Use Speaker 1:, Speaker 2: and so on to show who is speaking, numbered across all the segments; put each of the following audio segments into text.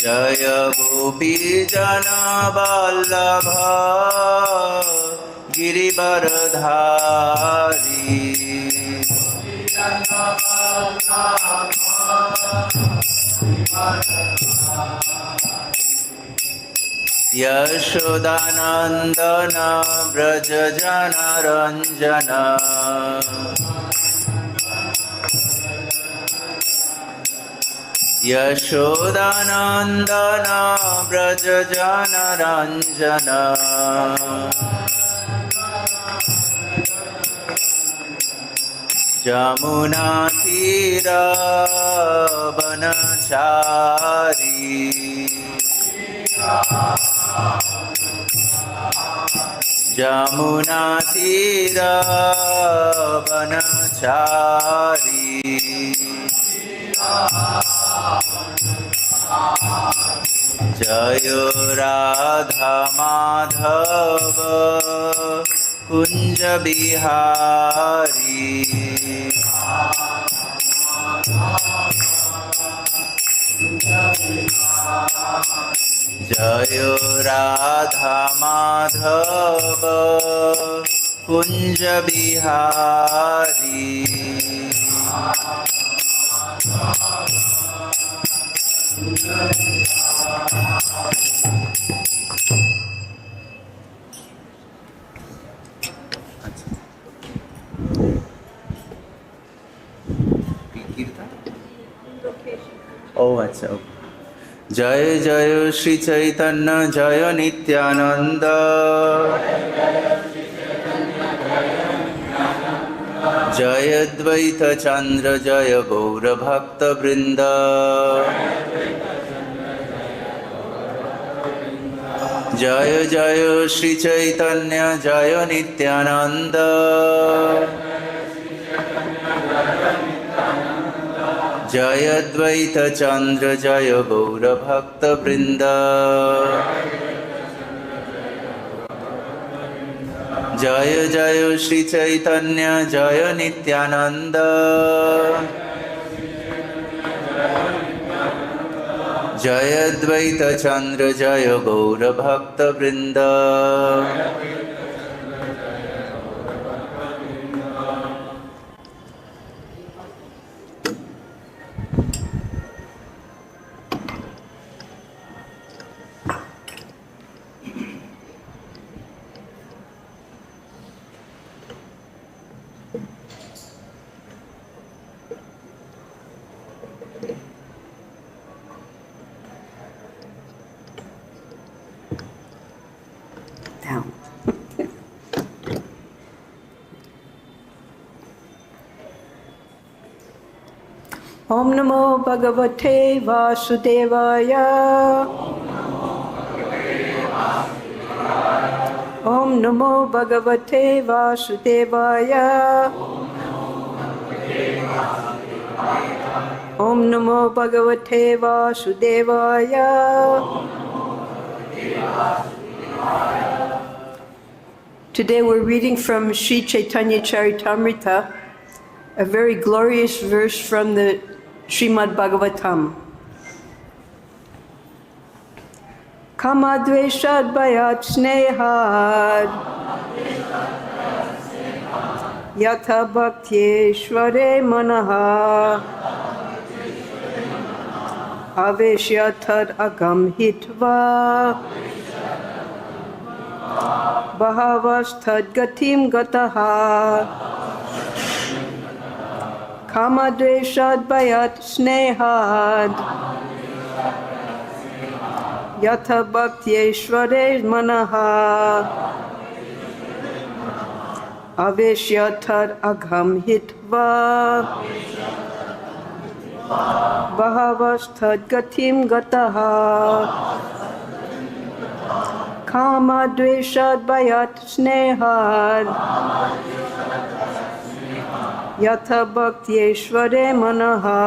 Speaker 1: जय गोपी जना वल्लभा गिरिवरधारी यशोदानंदन व्रज जनरंजन यशोदानंदन व्रज जनरंजन जमुना तीरवनचारी जमुना तीरवनचारी जय राधा माधव कुंज बिहारी जय राधा माधव कुंज बिहारी ओह अच्छा जय जय श्री चैतन्य जय नित्यानंद जय द्वैत चंद्र जय गौर भक्त वृंद जय जय श्री चैतन्य जय नित्यानंद जय द्वैत चंद्र जय गौर भक्त वृंद जय जय श्री चैतन्य जय नित्यानंद जय द्वैत चंद्र जय गौर भक्त वृंद
Speaker 2: Om Namo Bhagavate Vasudevaya. Om Namo Bhagavate Vasudevaya. Om Namo Bhagavate Vasudevaya. Today we're reading from Sri Chaitanya Charitamrita, a very glorious verse from the Srimad Bhagavatam. Kamadveshad bhayat snehad yatha bhaktyeshvare manaha aveshyatad agam hitva bhavastad gatim gataha Kamadveshad bhayat snehad yatha bhaktyeshvare manaha aveshyatad agham hitva bhavastad gatim gataha Kamadveshad bhayat snehad yatha bhaktyeshvare manaha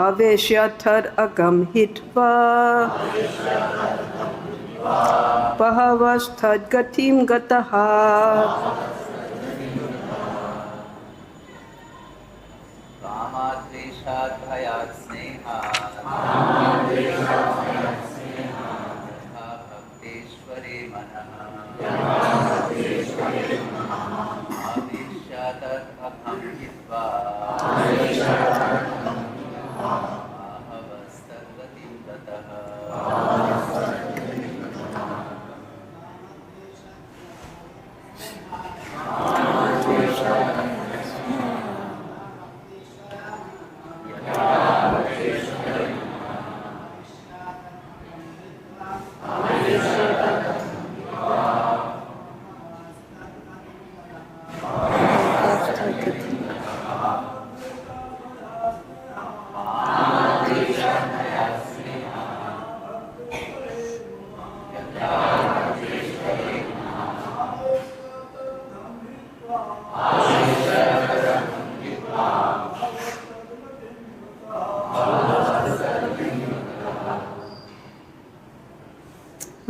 Speaker 2: aveshyatad agam hitva bhavastad gatim gataha.
Speaker 1: कामाद्वेषात् भयात् स्नेहात् यथा भक्तेश्वरे मनः आवेश्य तद्भक्तं हित्वा आहवस्तद्गतिं ततः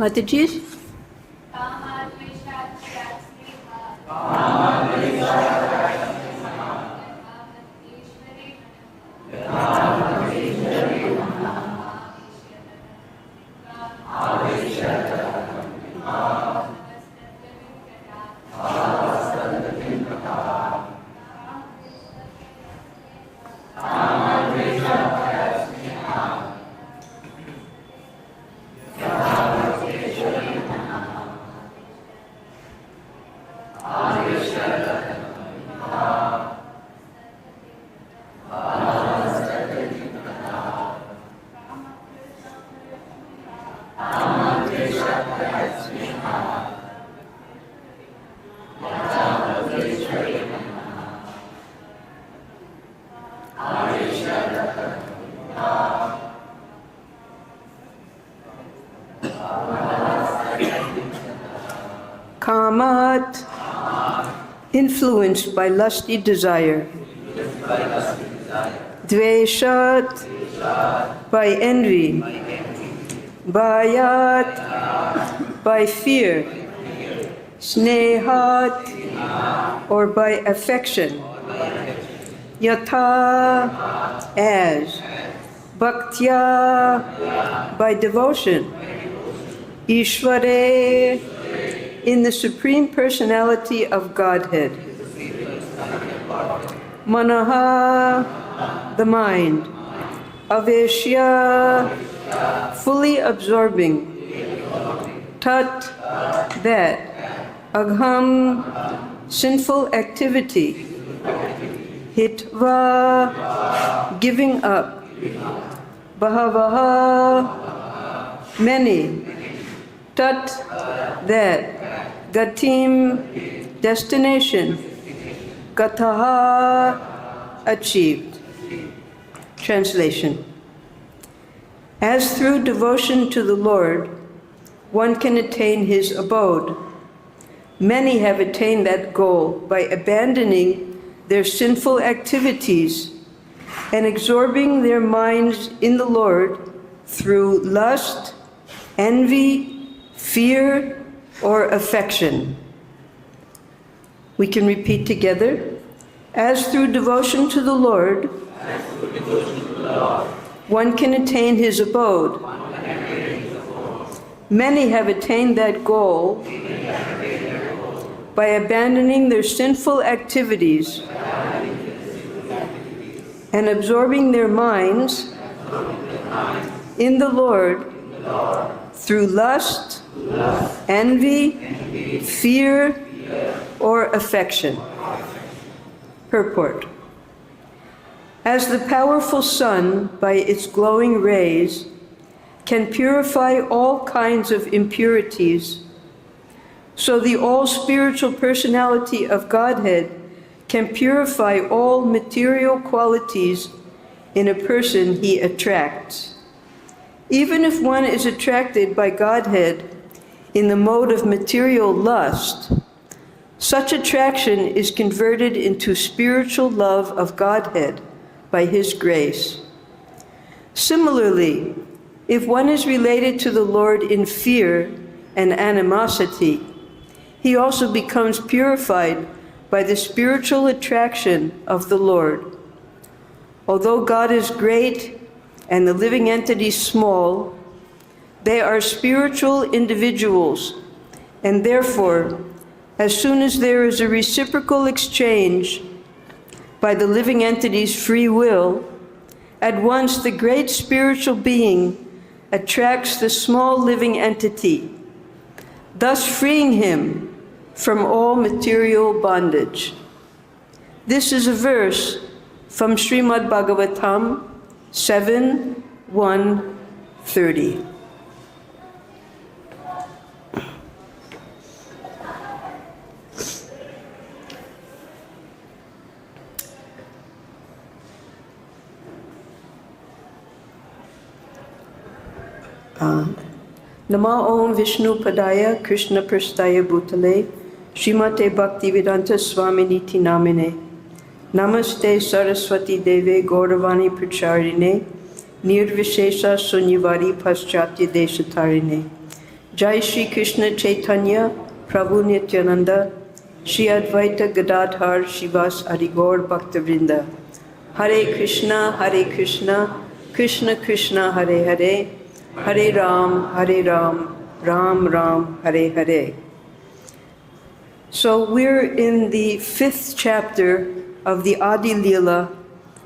Speaker 2: Mataji? Kamat, influenced by lusty desire. Dveshat, by envy. Bhayat, by fear. Snehat, or by affection. Yatha, as. Bhaktya, by devotion. Ishvare, in the Supreme Personality of Godhead. Manaha, the mind. Aveshya, fully absorbing. Tat, that. Agham, sinful activity. Hitva, giving up. Bahavaha, many. Tat, that. Gatim, destination. Gataha, achieved. Translation. As through devotion to the Lord, one can attain his abode. Many have attained that goal by abandoning their sinful activities and absorbing their minds in the Lord through lust, envy, fear, or affection. We can repeat together. As through devotion to the Lord, one can attain his abode. Many have attained that goal by abandoning their sinful activities and absorbing their minds in the Lord through lust, envy, fear, or affection. Purport. As the powerful sun, by its glowing rays, can purify all kinds of impurities, so the all-spiritual personality of Godhead can purify all material qualities in a person he attracts. Even if one is attracted by Godhead in the mode of material lust, such attraction is converted into spiritual love of Godhead by His grace. Similarly, if one is related to the Lord in fear and animosity, he also becomes purified by the spiritual attraction of the Lord. Although God is great and the living entities small, they are spiritual individuals, and therefore, as soon as there is a reciprocal exchange by the living entity's free will, at once the great spiritual being attracts the small living entity, thus freeing him from all material bondage. This is a verse from Srimad Bhagavatam 7:1-30. Nama Om Vishnu Padaya Krishna Prastaya Bhutale Srimate Bhaktivedanta Swami Niti Namine Namaste Saraswati Deve Gauravani Pracharine Nirvishesha Sunyavari Paschatya Deshatarine Jai Shri Krishna Chaitanya Prabhu Nityananda Shri Advaita Gadadhar Shivas Arigaur Bhaktavrinda Hare Krishna Krishna Krishna Hare Hare Hare Ram, Ram Ram, Hare Hare. So we're in the 5th chapter of the Ādi-līlā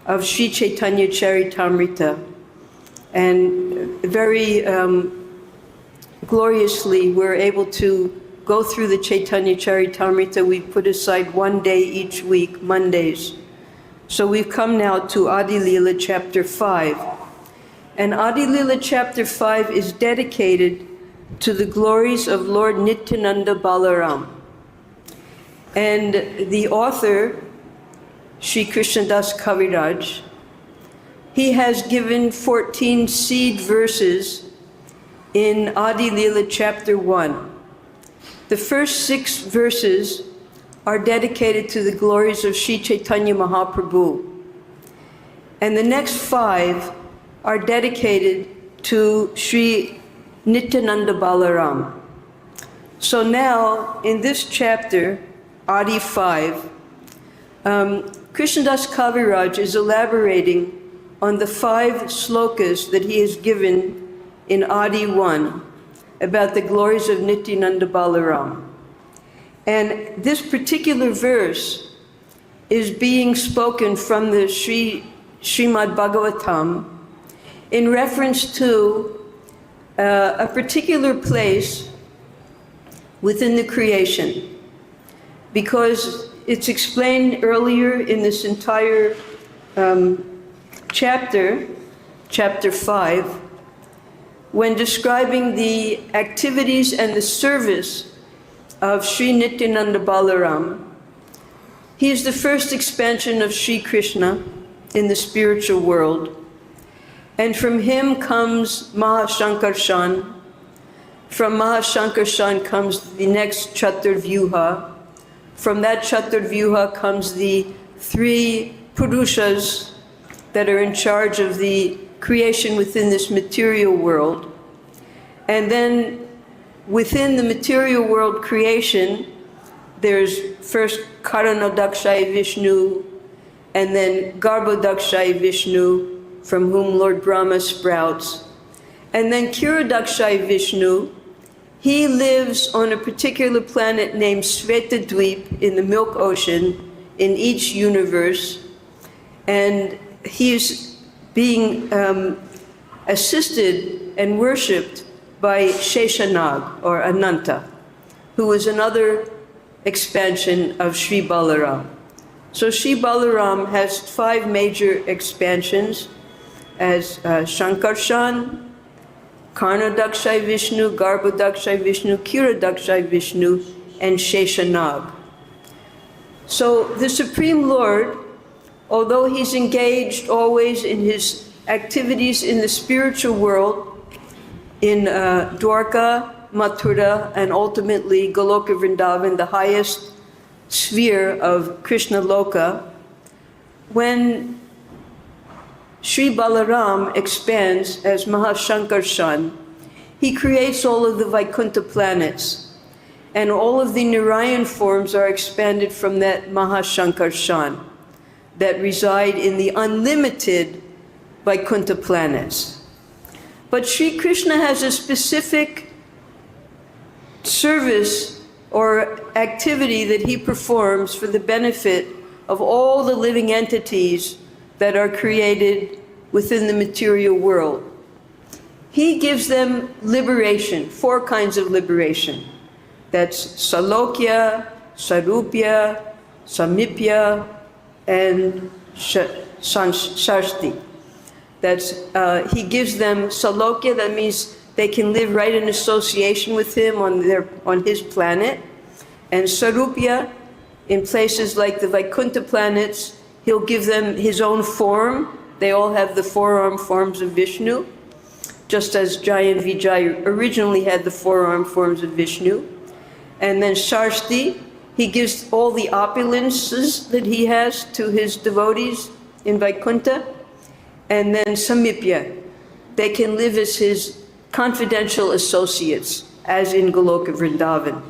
Speaker 2: of Sri Chaitanya Charitamrita. And very gloriously we're able to go through the Chaitanya Charitamrita. We put aside one day each week, Mondays. So we've come now to Ādi-līlā chapter 5. And Ādi-līlā chapter 5 is dedicated to the glories of Lord Nityananda Balaram. And the author, Sri Krishnadas Kaviraj, he has given 14 seed verses in Ādi-līlā chapter 1. The first 6 verses are dedicated to the glories of Sri Chaitanya Mahaprabhu. And the next 5 are dedicated to Sri Nityananda Balaram. So now, in this chapter, Adi 5, Krishnadas Kaviraj is elaborating on the 5 slokas that he has given in Adi 1 about the glories of Nityananda Balaram. And this particular verse is being spoken from the Srimad Bhagavatam in reference to a particular place within the creation, because it's explained earlier in this entire chapter 5, when describing the activities and the service of Sri Nityananda Balaram. He is the first expansion of Sri Krishna in the spiritual world. And from him comes Mahashankarshan. From Mahashankarshan comes the next Chaturvyuha. From that Chaturvyuha comes the 3 Purushas that are in charge of the creation within this material world. And then within the material world creation, there's first Karanodakshaya Vishnu, and then Garbhodakshaya Vishnu, from whom Lord Brahma sprouts. And then Kiradakshaya Vishnu, he lives on a particular planet named Svetadweep in the Milk Ocean in each universe. And he is being assisted and worshipped by Sheshanag, or Ananta, who is another expansion of Sri Balaram. So Sri Balaram has 5 major expansions as Shankarshan, Karnodakshaya Vishnu, Garbhodakshaya Vishnu, Kiradakshaya Vishnu, and Sheshanag. So the Supreme Lord, although he's engaged always in his activities in the spiritual world, in Dwarka, Mathura, and ultimately Goloka Vrindavan, the highest sphere of Krishna Loka, when Sri Balaram expands as Mahashankarshan, he creates all of the Vaikuntha planets, and all of the Narayan forms are expanded from that Mahashankarshan. that reside in the unlimited Vaikuntha planets. But Sri Krishna has a specific service or activity that he performs for the benefit of all the living entities that are created within the material world. He gives them liberation, 4 kinds of liberation. That's Salokya, Sarupya, Samipya, and Shashti. That's, he gives them Salokya, that means they can live right in association with him on his planet. And Sarupya, in places like the Vaikuntha planets, he'll give them his own form. They all have the 4-armed forms of Vishnu, just as Jai and Vijay originally had the 4-armed forms of Vishnu. And then Shashti, he gives all the opulences that he has to his devotees in Vaikuntha. And then Samipya, they can live as his confidential associates, as in Goloka Vrindavan.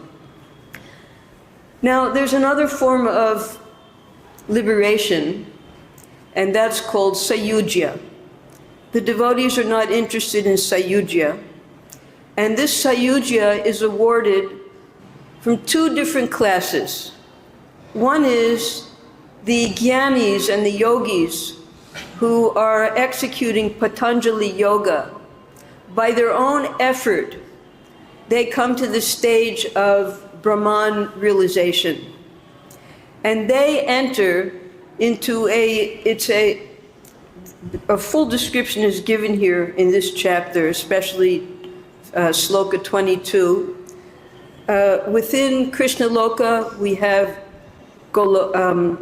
Speaker 2: Now, there's another form of liberation, and that's called Sayujya. The devotees are not interested in Sayujya, and this Sayujya is awarded from 2 different classes. One is the Jnanis and the yogis who are executing Patanjali Yoga. By their own effort, they come to the stage of Brahman realization. And they enter into a full description is given here in this chapter, especially Sloka 22. Within Krishna Loka, we have Goloka,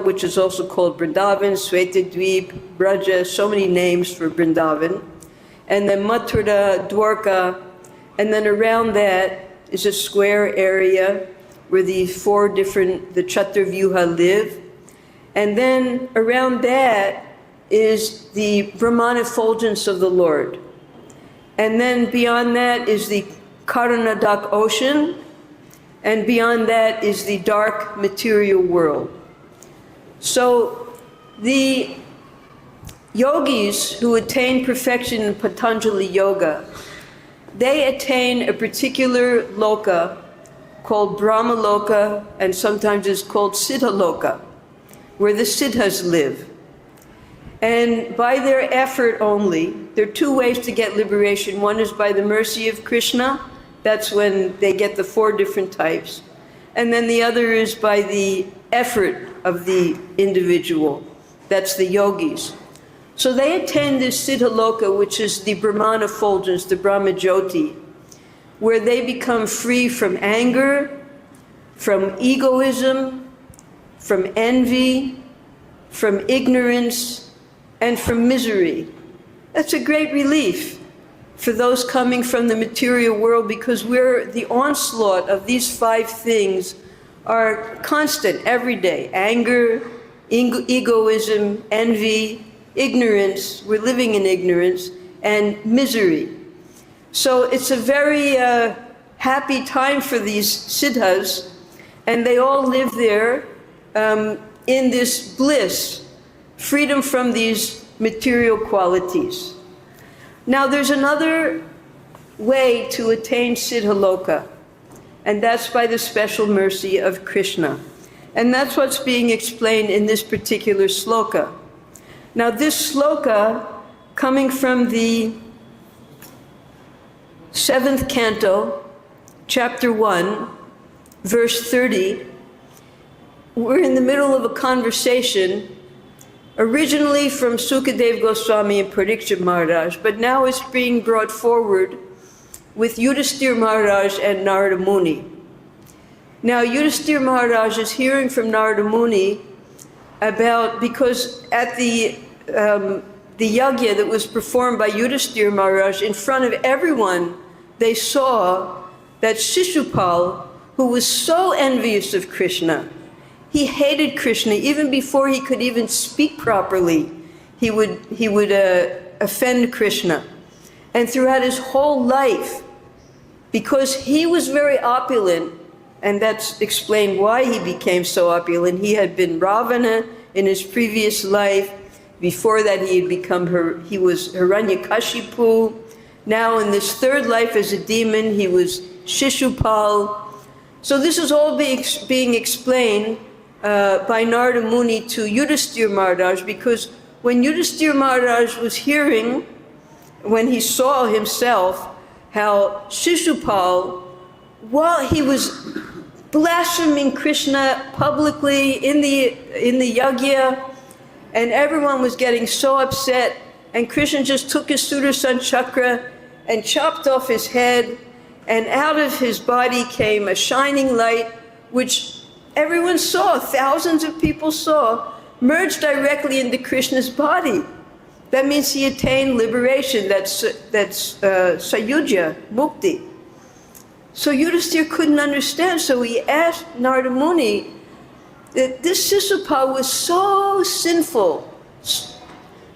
Speaker 2: which is also called Vrindavan, Svetadvip, Braja, so many names for Vrindavan. And then Mathura, Dwarka, and then around that is a square area where the 4 different, the Chaturvyuha live. And then around that is the Brahman effulgence of the Lord. And then beyond that is the Karanadak ocean, and beyond that is the dark material world. So the yogis who attain perfection in Patanjali Yoga, they attain a particular loka called Brahma Loka, and sometimes it's called Siddha Loka, where the Siddhas live. And by their effort only, there are 2 ways to get liberation. One is by the mercy of Krishna, that's when they get the 4 different types. And then the other is by the effort of the individual, that's the yogis. So they attain this Siddha Loka, which is the Brahman effulgence, the Brahma Jyoti, where they become free from anger, from egoism, from envy, from ignorance, and from misery. That's a great relief for those coming from the material world, because the onslaught of these 5 things are constant every day. Anger, egoism, envy, ignorance, we're living in ignorance, and misery. So it's a very happy time for these siddhas, and they all live there in this bliss, freedom from these material qualities. Now there's another way to attain Siddha Loka, and that's by the special mercy of Krishna. And that's what's being explained in this particular sloka. Now this sloka, coming from the 7th canto, chapter 1, verse 30, we're in the middle of a conversation, originally from Sukadev Goswami and Parikshit Maharaj, but now it's being brought forward with Yudhisthira Maharaj and Narada Muni. Now Yudhisthira Maharaj is hearing from Narada Muni about, because at the yagya that was performed by Yudhisthira Maharaj, in front of everyone, they saw that Shishupal, who was so envious of Krishna, he hated Krishna even before he could even speak properly. He would offend Krishna. And throughout his whole life, because he was very opulent and that's explained why he became so opulent. He had been Ravana in his previous life. Before that, he was Hiranyakashipu. Now in this third life as a demon, he was Shishupal. So this is all being explained by Narada Muni to Yudhisthira Maharaj, because when Yudhisthira Maharaj was hearing, when he saw himself, how Shishupal, while he was blaspheming Krishna publicly in the yagya, and everyone was getting so upset, and Krishna just took his Sudarshan chakra and chopped off his head, and out of his body came a shining light, which everyone saw, thousands of people saw, merged directly into Krishna's body. That means he attained liberation. That's Sayujya, Mukti. So Yudhisthira couldn't understand, so he asked Narada Muni that this Shishupal was so sinful,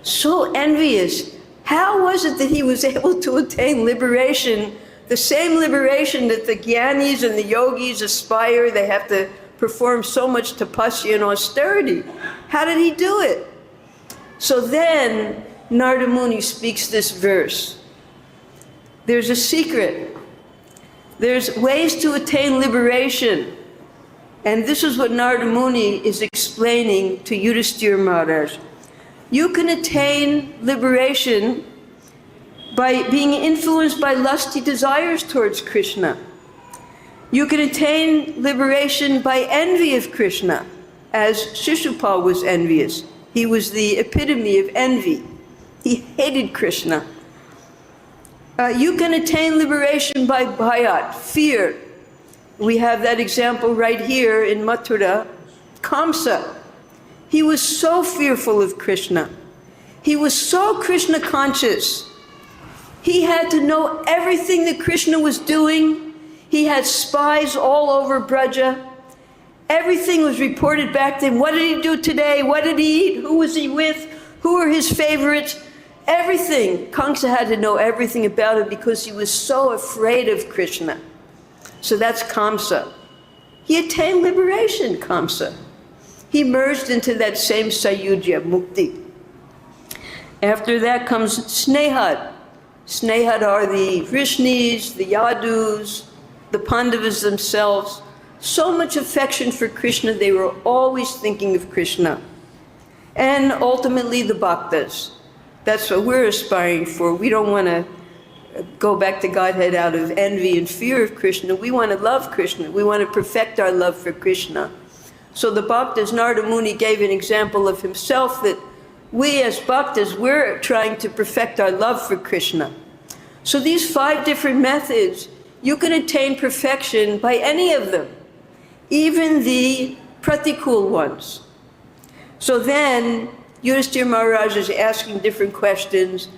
Speaker 2: so envious. How was it that he was able to attain liberation, the same liberation that the Gyanis and the Yogis aspire? They have to perform so much tapasya and austerity. How did he do it? So then Narada Muni speaks this verse. There's a secret. There's ways to attain liberation. And this is what Narada Muni is explaining to Yudhisthira Maharaj. You can attain liberation by being influenced by lusty desires towards Krishna. You can attain liberation by envy of Krishna, as Shishupal was envious. He was the epitome of envy. He hated Krishna. You can attain liberation by bhayat, fear. We have that example right here in Mathura. Kamsa. He was so fearful of Krishna. He was so Krishna conscious. He had to know everything that Krishna was doing. He had spies all over Braja. Everything was reported back to him. What did he do today? What did he eat? Who was he with? Who were his favorites? Everything. Kamsa had to know everything about him because he was so afraid of Krishna. So that's Kamsa. He attained liberation, Kamsa. He merged into that same Sayujya, Mukti. After that comes Snehad. Snehad are the Vrishnis, the Yadus, the Pandavas themselves. So much affection for Krishna, they were always thinking of Krishna. And ultimately the Bhaktas. That's what we're aspiring for. We don't want to go back to Godhead out of envy and fear of Krishna. We want to love Krishna. We want to perfect our love for Krishna. So the Bhaktas, Narada Muni gave an example of himself that we as Bhaktas, we're trying to perfect our love for Krishna. So these 5 different methods, you can attain perfection by any of them, even the pratikul ones. So then Yudhisthira Maharaj is asking different questions,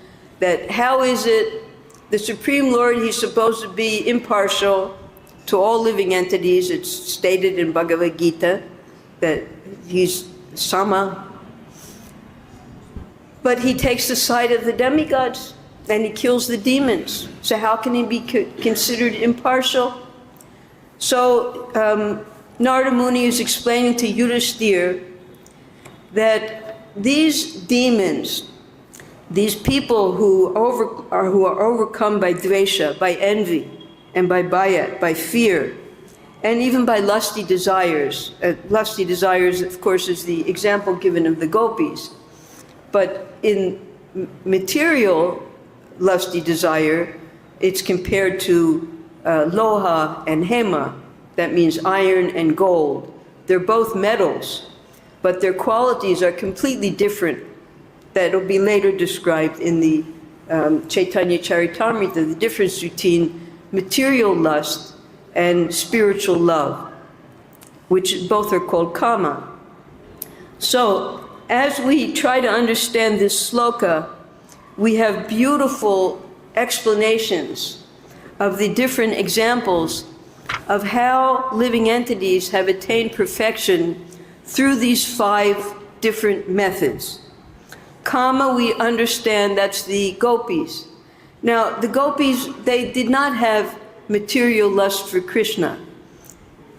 Speaker 2: that how is it the Supreme Lord, he's supposed to be impartial to all living entities. It's stated in Bhagavad Gita that he's sama. But he takes the side of the demigods and he kills the demons. So how can he be considered impartial? So Narada Muni is explaining to Yudhisthira that these demons, these people who are overcome by dvesha, by envy, and by bhaya, by fear, and even by lusty desires. Lusty desires, of course, is the example given of the gopis. But in material lusty desire, it's compared to loha and hema. That means iron and gold. They're both metals, but their qualities are completely different. That'll be later described in the Chaitanya Charitamrita, the difference between material lust and spiritual love, which both are called kama. So, as we try to understand this sloka, we have beautiful explanations of the different examples of how living entities have attained perfection through these 5 different methods. Kama, we understand that's the gopis. Now, the gopis, they did not have material lust for Krishna.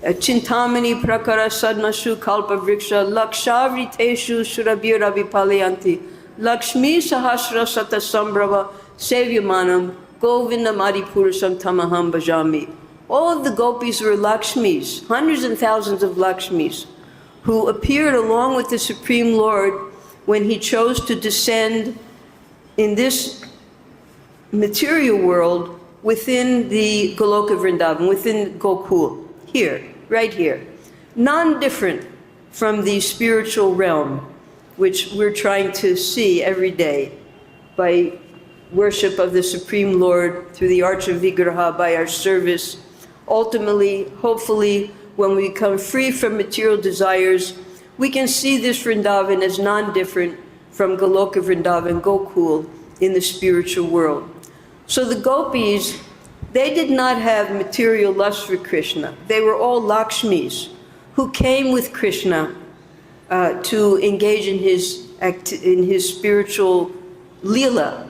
Speaker 2: Chintamani prakara sadmashu kalpa vriksha lakshavriteshu surabhiravi palayanti Lakshmi sahasra sata sambrava sevyamanam govindam adipurusam tamaham bhajami. All of the gopis were Lakshmis, hundreds and thousands of Lakshmis, who appeared along with the Supreme Lord when he chose to descend in this material world within the Goloka Vrindavan, within Gokul, here, right here. Non-different from the spiritual realm, which we're trying to see every day by worship of the Supreme Lord through the Arch of Vigraha, by our service. Ultimately, hopefully, when we become free from material desires, we can see this Vrindavan as non-different from Goloka Vrindavan, Gokul, in the spiritual world. So the gopis, they did not have material lust for Krishna. They were all Lakshmis who came with Krishna to engage in his spiritual lila.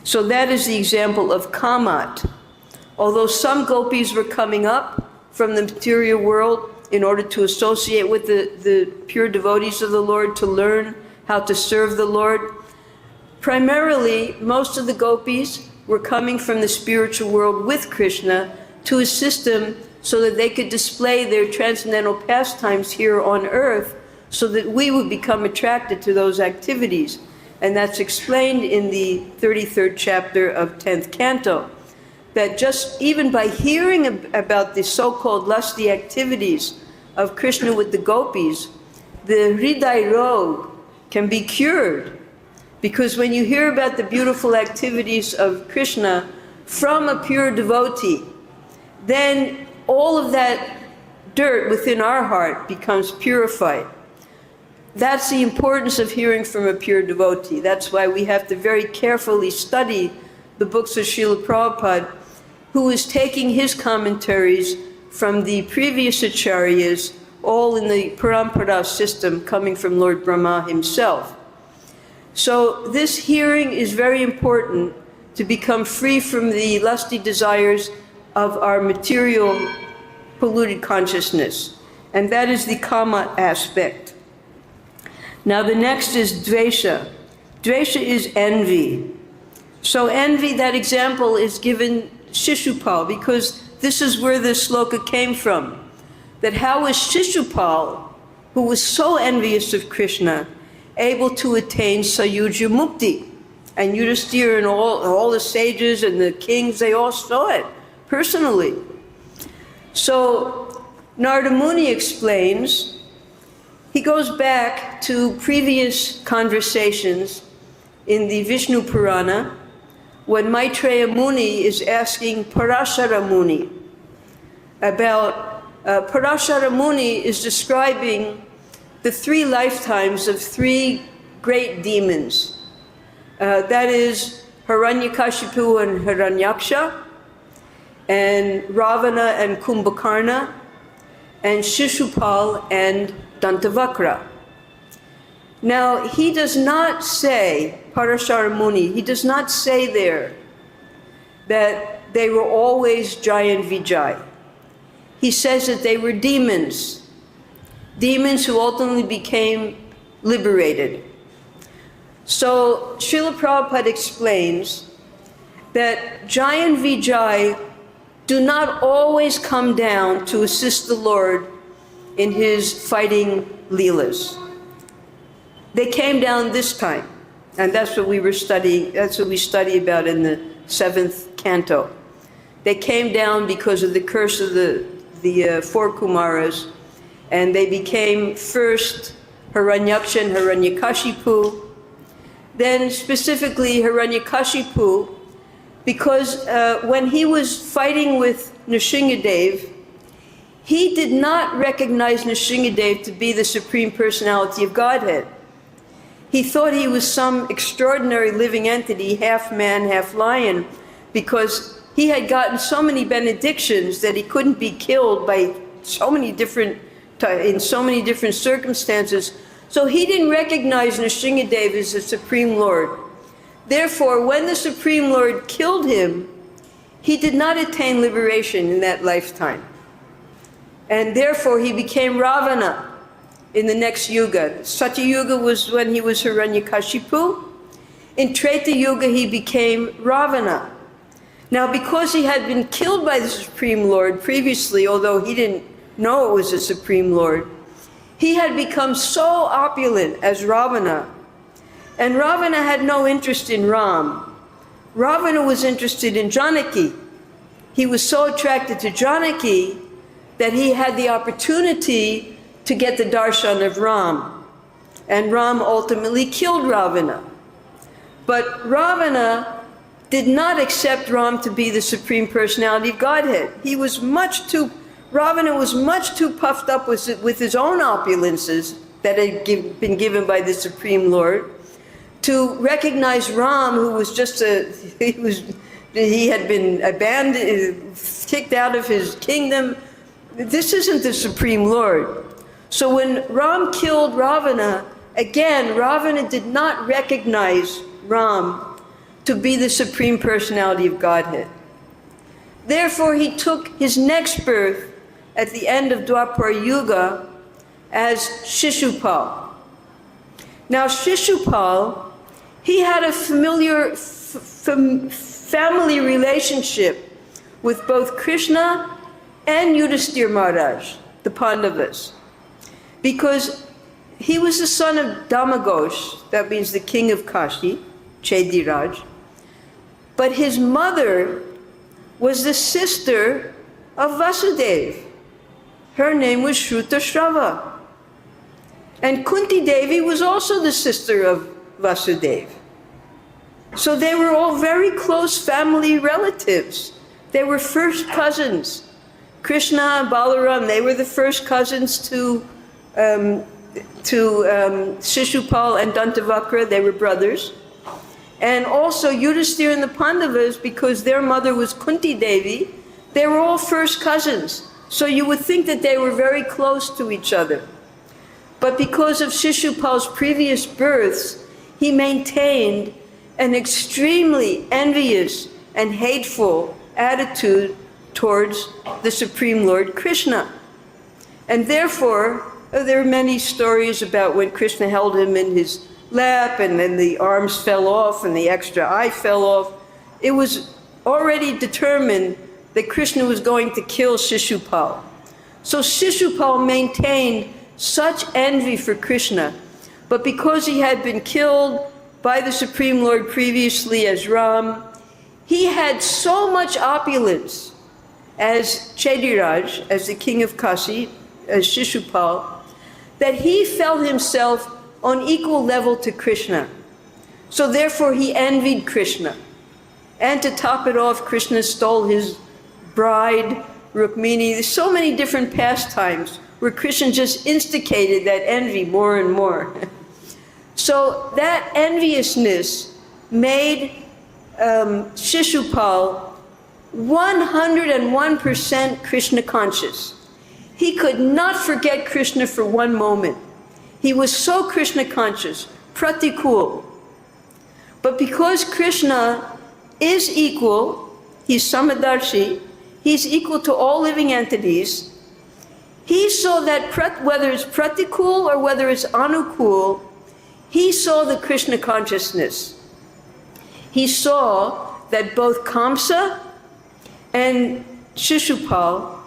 Speaker 2: So that is the example of Kamat. Although some gopis were coming up from the material world in order to associate with the pure devotees of the Lord, to learn how to serve the Lord, primarily most of the gopis were coming from the spiritual world with Krishna to assist him so that they could display their transcendental pastimes here on earth, so that we would become attracted to those activities. And that's explained in the 33rd chapter of 10th canto, that just even by hearing about the so-called lusty activities of Krishna with the gopis, the Hriday Rog can be cured. Because when you hear about the beautiful activities of Krishna from a pure devotee, then all of that dirt within our heart becomes purified. That's the importance of hearing from a pure devotee. That's why we have to very carefully study the books of Srila Prabhupada, who is taking his commentaries from the previous acharyas, all in the parampara system coming from Lord Brahma himself. So this hearing is very important to become free from the lusty desires of our material polluted consciousness. And that is the kama aspect. Now the next is dvesha. Dvesha is envy. So envy, that example is given Shishupal, because this is where the sloka came from. That how was Shishupal, who was so envious of Krishna, able to attain Sayuja Mukti? And Yudhisthira and all the sages and the kings, they all saw it personally. So Narada Muni explains, he goes back to previous conversations in the Vishnu Purana, when Maitreya Muni is asking Parashara Muni about, Parashara Muni is describing the 3 lifetimes of 3 great demons. That is Hiranyakashipu and Hiranyaksha, and Ravana and Kumbhakarna, and Shishupal and Dantavakra. Now, he does not say, Parashara Muni, he does not say there that they were always Jai and Vijay. He says that they were demons, demons who ultimately became liberated. So Srila Prabhupada explains that Jai and Vijay do not always come down to assist the Lord in his fighting leelas. They came down this time, and that's what we were studying, that's what we study about in the 7th canto. They came down because of the curse of the 4 Kumaras, and they became first Hiranyaksha and Hiranyakashipu, then specifically Hiranyakashipu, because when he was fighting with Nrsingadev, he did not recognize Nrsingadev to be the Supreme Personality of Godhead. He thought he was some extraordinary living entity, half man, half lion, because he had gotten so many benedictions that he couldn't be killed by so many different, in so many different circumstances. So he didn't recognize Nrsingadev as the Supreme Lord. Therefore, when the Supreme Lord killed him, he did not attain liberation in that lifetime. And therefore he became Ravana in the next yuga. Satya Yuga was when he was Hiranyakashipu. In Treta Yuga he became Ravana. Now because he had been killed by the Supreme Lord previously, although he didn't know it was a Supreme Lord, he had become so opulent as Ravana. And Ravana had no interest in Ram. Ravana was interested in Janaki. He was so attracted to Janaki that he had the opportunity to get the darshan of Ram. And Ram ultimately killed Ravana. But Ravana did not accept Ram to be the Supreme Personality of Godhead. Ravana was much too puffed up with his own opulences that had been given by the Supreme Lord to recognize Ram, who was just he had been abandoned, kicked out of his kingdom. This isn't the Supreme Lord. So when Ram killed Ravana, again, Ravana did not recognize Ram to be the Supreme Personality of Godhead. Therefore, he took his next birth at the end of Dwapara Yuga as Shishupal. Now, Shishupal, he had a familiar family relationship with both Krishna and Yudhisthira Maharaj, the Pandavas, because he was the son of Damagosh, that means the king of Kashi, Chediraj, but his mother was the sister of Vasudeva. Her name was Shrutashrava. And Kunti Devi was also the sister of Vasudeva. So they were all very close family relatives. They were first cousins. Krishna and Balaram, they were the first cousins to Shishupal and Dantavakra, they were brothers. And also Yudhisthira and the Pandavas, because their mother was Kunti Devi, they were all first cousins. So you would think that they were very close to each other. But because of Shishupal's previous births, he maintained an extremely envious and hateful attitude towards the Supreme Lord Krishna. And therefore, there are many stories about when Krishna held him in his lap and then the arms fell off and the extra eye fell off. It was already determined that Krishna was going to kill Shishupal. So Shishupal maintained such envy for Krishna, but because he had been killed by the Supreme Lord previously as Ram, he had so much opulence as Chediraj, as the king of Kashi, as Shishupal, that he felt himself on equal level to Krishna. So therefore he envied Krishna. And to top it off, Krishna stole his bride, Rukmini. There's so many different pastimes where Krishna just instigated that envy more and more. So that enviousness made Shishupal 101% Krishna conscious. He could not forget Krishna for one moment. He was so Krishna conscious, pratikul. But because Krishna is equal, he's samadarshi, he's equal to all living entities, he saw that whether it's pratikul or whether it's anukul, he saw the Krishna consciousness. He saw that both Kamsa and Shishupal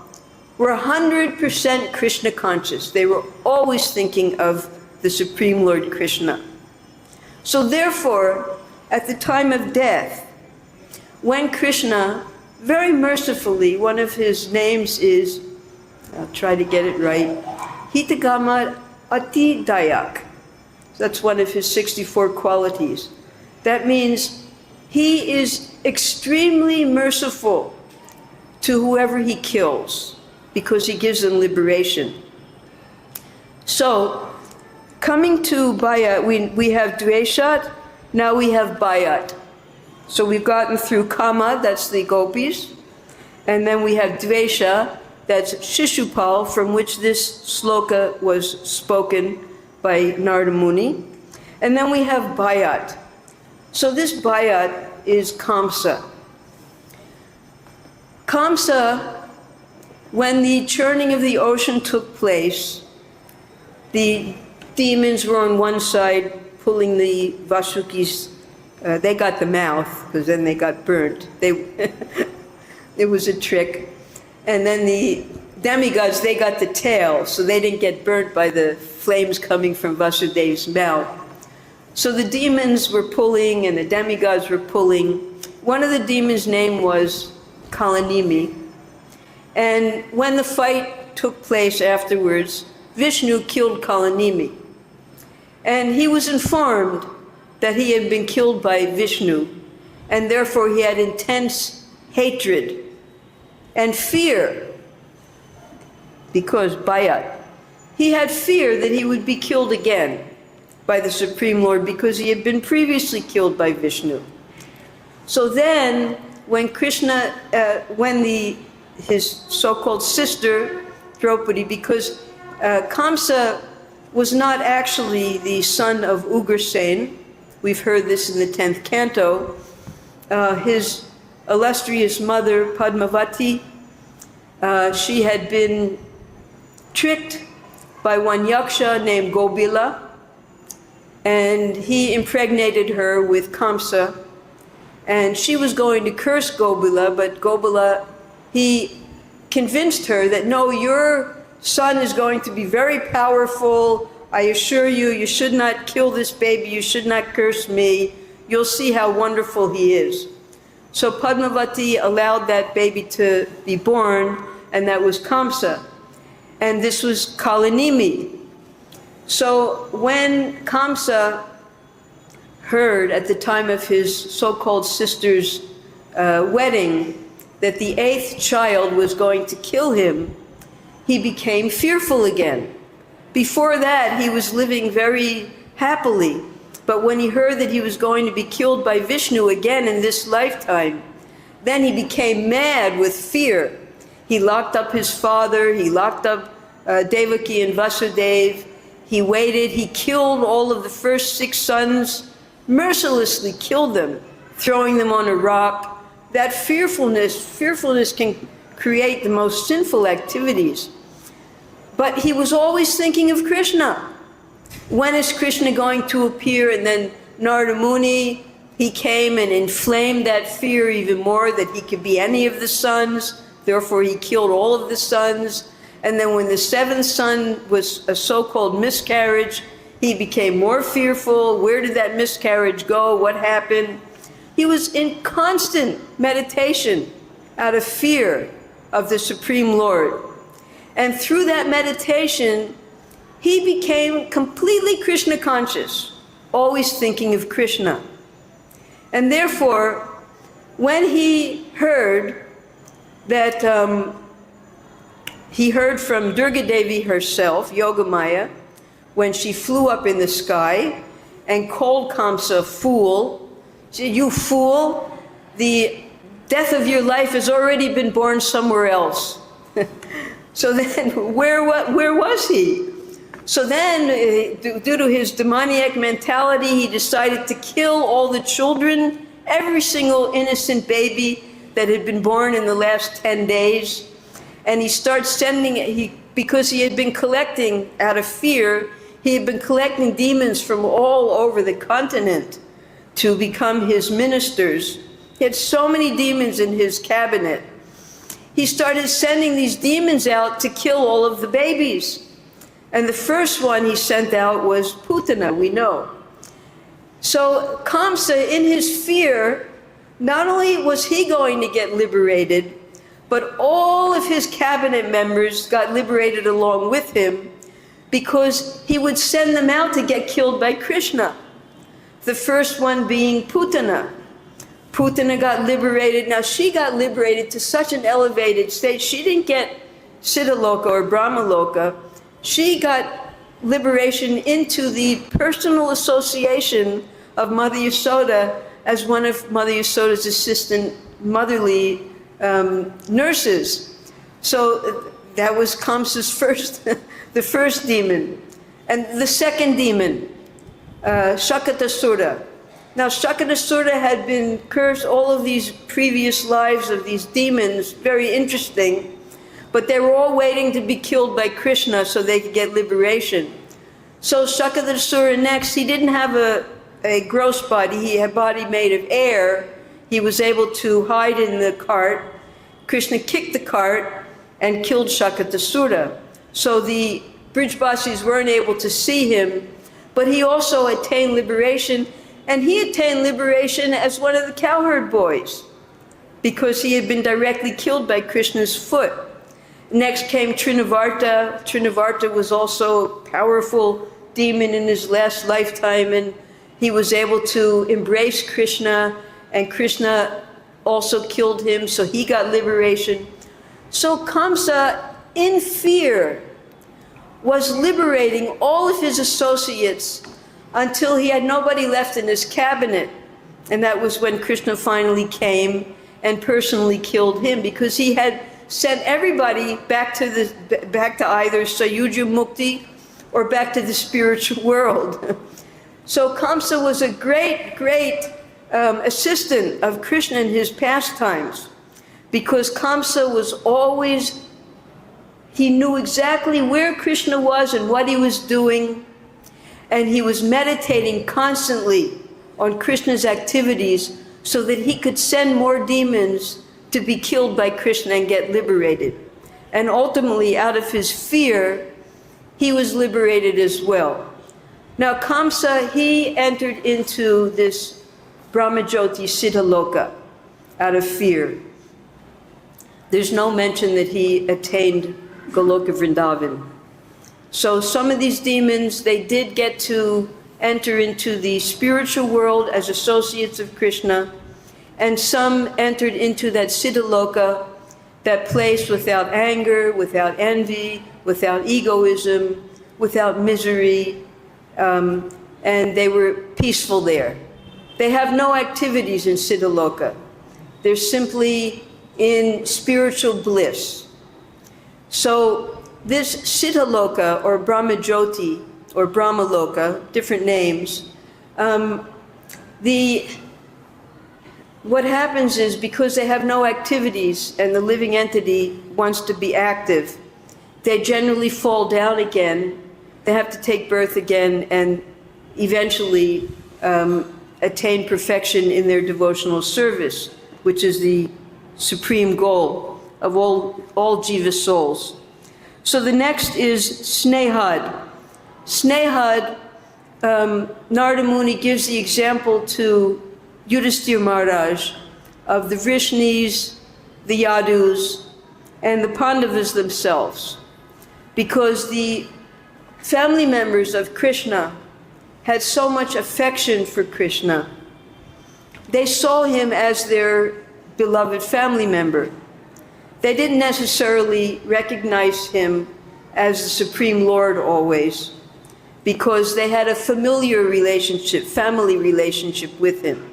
Speaker 2: were 100% Krishna conscious. They were always thinking of the Supreme Lord Krishna. So therefore, at the time of death, when Krishna, very mercifully, one of his names is, I'll try to get it right, Hitagama Ati-dayak. That's one of his 64 qualities. That means he is extremely merciful to whoever he kills, because he gives them liberation. So, coming to Bayat, we have Dveshat, now we have Bayat. So we've gotten through Kama, that's the gopis, and then we have Dvesha, that's Shishupal, from which this sloka was spoken by Narada Muni. And then we have Bayat. So this Bayat is Kamsa. Kamsa when the churning of the ocean took place, the demons were on one side pulling the Vasukis. They got the mouth, because then they got burnt. It was a trick. And then the demigods, they got the tail, so they didn't get burnt by the flames coming from Vasudev's mouth. So the demons were pulling and the demigods were pulling. One of the demons' name was Kalanimi. And when the fight took place afterwards, Vishnu killed Kalanimi. And he was informed that he had been killed by Vishnu, and therefore he had intense hatred and fear, because Bayat, he had fear that he would be killed again by the Supreme Lord, because he had been previously killed by Vishnu. So then, when Krishna, his so-called sister, Draupadi, because Kamsa was not actually the son of Ugrasen, we've heard this in the 10th canto, his illustrious mother, Padmavati, she had been tricked by one yaksha named Gobila, and he impregnated her with Kamsa, and she was going to curse Gobila, but Gobila, he convinced her that, no, your son is going to be very powerful. I assure you, you should not kill this baby, you should not curse me. You'll see how wonderful he is. So Padmavati allowed that baby to be born, and that was Kamsa. And this was Kalanimi. So when Kamsa heard at the time of his so-called sister's wedding that the 8th child was going to kill him, he became fearful again. Before that, he was living very happily. But when he heard that he was going to be killed by Vishnu again in this lifetime, then he became mad with fear. He locked up his father, he locked up Devaki and Vasudev. He waited, he killed all of the first 6 sons, mercilessly killed them, throwing them on a rock. That fearfulness can create the most sinful activities. But he was always thinking of Krishna. When is Krishna going to appear? And then Narada Muni, he came and inflamed that fear even more, that he could be any of the sons. Therefore, he killed all of the sons. And then when the 7th son was a so-called miscarriage, he became more fearful. Where did that miscarriage go? What happened? He was in constant meditation out of fear of the Supreme Lord. And through that meditation, he became completely Krishna conscious, always thinking of Krishna. And therefore, when he heard that, he heard from Durga Devi herself, Yogamaya, when she flew up in the sky and called Kamsa fool. She said, "You fool, the death of your life has already been born somewhere else." So then, where was he? So then, due to his demoniac mentality, he decided to kill all the children, every single innocent baby that had been born in the last 10 days. And he starts sending, because he had been collecting, out of fear, he had been collecting demons from all over the continent to become his ministers. He had so many demons in his cabinet. He started sending these demons out to kill all of the babies. And the first one he sent out was Putana, we know. So Kamsa, in his fear, not only was he going to get liberated, but all of his cabinet members got liberated along with him, because he would send them out to get killed by Krishna. The first one being Putana. Putana got liberated. Now she got liberated to such an elevated state. She didn't get Siddhaloka or Brahmaloka. She got liberation into the personal association of Mother Yasoda as one of Mother Yasoda's assistant motherly nurses. So that was Kamsa's the first demon. And the second demon, Shakatasura. Now Shakatasura had been cursed all of these previous lives of these demons, very interesting. but they were all waiting to be killed by Krishna so they could get liberation. So Shakadasura next, he didn't have a gross body, he had a body made of air. He was able to hide in the cart. Krishna kicked the cart and killed Shakadasura. So the Brijbasis weren't able to see him, but he also attained liberation, and he attained liberation as one of the cowherd boys, because he had been directly killed by Krishna's foot. Next came Trinavarta. Trinavarta was also a powerful demon in his last lifetime, and he was able to embrace Krishna, and Krishna also killed him, so he got liberation. So Kamsa, in fear, was liberating all of his associates until he had nobody left in his cabinet. And that was when Krishna finally came and personally killed him, because he had sent everybody back to either Sayuja Mukti or back to the spiritual world. So Kamsa was a great, great assistant of Krishna in his pastimes, because Kamsa was always, he knew exactly where Krishna was and what he was doing, and he was meditating constantly on Krishna's activities so that he could send more demons to be killed by Krishna and get liberated. And ultimately, out of his fear, he was liberated as well. Now Kamsa, he entered into this Brahmajyoti Siddhaloka out of fear. There's no mention that he attained Goloka Vrindavan. So some of these demons, they did get to enter into the spiritual world as associates of Krishna, and some entered into that Siddhaloka, that place without anger, without envy, without egoism, without misery, and they were peaceful there. They have no activities in Siddhaloka. They're simply in spiritual bliss. So this Siddhaloka, or Brahmajyoti, or Brahmaloka, different names, what happens is, because they have no activities and the living entity wants to be active, they generally fall down again. They have to take birth again and eventually attain perfection in their devotional service, which is the supreme goal of all jiva souls. So the next is Snehad. Snehad, Narada Muni gives the example to Yudhisthira Maharaj of the Vrishnis, the Yadus, and the Pandavas themselves, because the family members of Krishna had so much affection for Krishna. They saw him as their beloved family member. They didn't necessarily recognize him as the Supreme Lord always, because they had a familiar relationship, family relationship with him.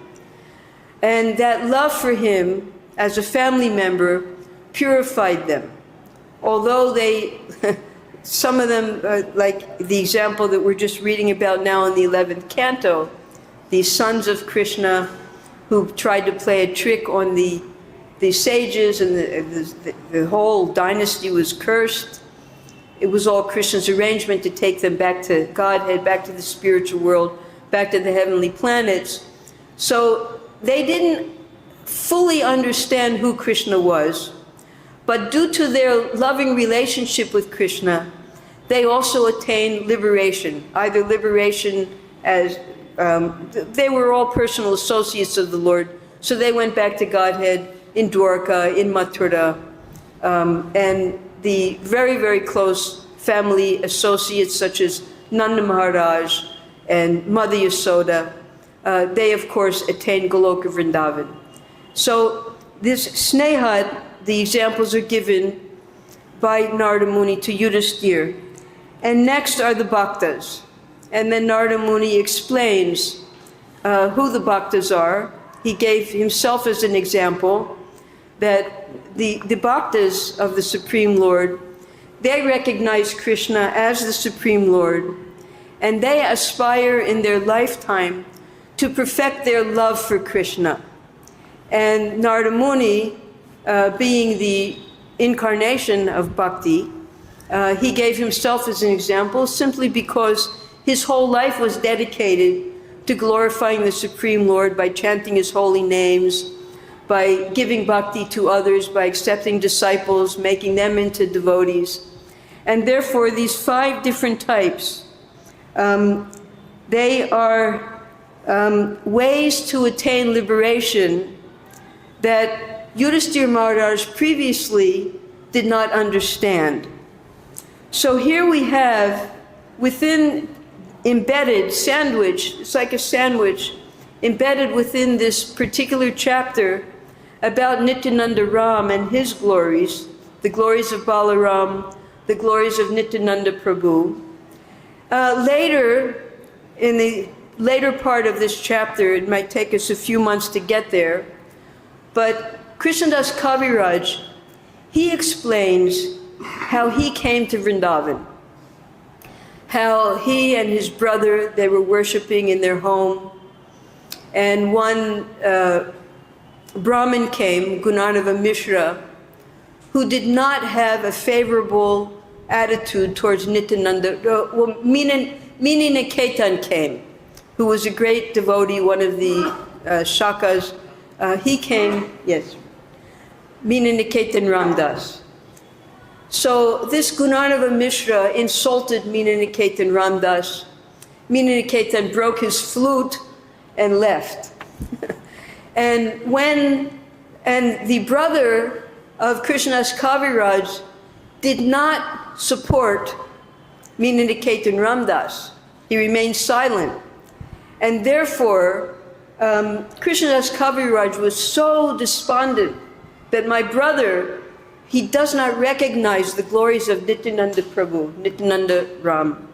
Speaker 2: And that love for him as a family member purified them. Although they, some of them, like the example that we're just reading about now in the 11th canto, the sons of Krishna who tried to play a trick on the sages, and the whole dynasty was cursed. It was all Krishna's arrangement to take them back to Godhead, back to the spiritual world, back to the heavenly planets. So they didn't fully understand who Krishna was, but due to their loving relationship with Krishna, they also attained liberation, either liberation as, they were all personal associates of the Lord, so they went back to Godhead in Dwarka, in Mathura, and the very, very close family associates such as Nanda Maharaj and Mother Yasoda, they of course attained Goloka Vrindavan. So this Snehad, the examples are given by Narada Muni to Yudhisthira. And next are the Bhaktas. And then Narada Muni explains who the Bhaktas are. He gave himself as an example that the Bhaktas of the Supreme Lord, they recognize Krishna as the Supreme Lord, and they aspire in their lifetime to perfect their love for Krishna. And Narada Muni, being the incarnation of bhakti. He gave himself as an example simply because his whole life was dedicated to glorifying the Supreme Lord by chanting his holy names, by giving bhakti to others, by accepting disciples, making them into devotees. And therefore, these 5 different types, they are ways to attain liberation that Yudhisthira Maharaj previously did not understand. So here we have, embedded, sandwich, it's like a sandwich, embedded within this particular chapter about Nityananda Ram and his glories, the glories of Balaram, the glories of Nityananda Prabhu. Later, in the later part of this chapter, it might take us a few months to get there, but Krishnadas Kaviraj, he explains how he came to Vrindavan, how he and his brother, they were worshiping in their home, and one Brahmin came, Gunanava Mishra, who did not have a favorable attitude towards Nityananda. Meaning Niketan came, who was a great devotee, one of the Shakas. He came, yes, Meena Niketan Ramdas. So this Gunanava Mishra insulted Meena Niketan Ramdas. Meena Niketan broke his flute and left. And the brother of Krishnadas Kaviraj did not support Meena Niketan Ramdas. He remained silent. And therefore, Krishnadas Kaviraj was so despondent that my brother, he does not recognize the glories of Nityananda Prabhu, Nityananda Ram.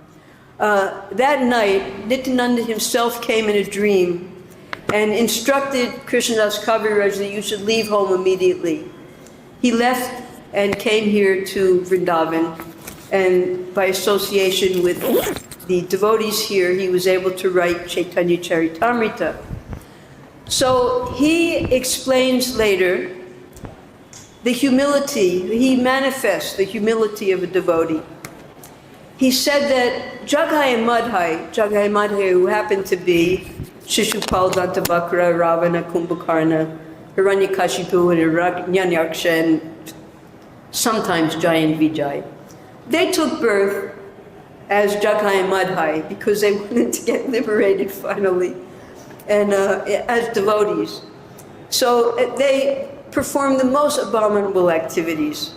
Speaker 2: That night, Nityananda himself came in a dream and instructed Krishnadas Kaviraj that you should leave home immediately. He left and came here to Vrindavan, and by association with the devotees here, he was able to write Chaitanya Charitamrita. So he explains later the humility, he manifests the humility of a devotee. He said that Jagai and Madhai, who happened to be Shishupal, Dantabakra, Ravana, Kumbhakarna, Hiranyakashipu, and Hiranyaksha, and sometimes Jai and Vijay, they took birth as Jagai and Madhai because they wanted to get liberated finally, and as devotees. So they performed the most abominable activities.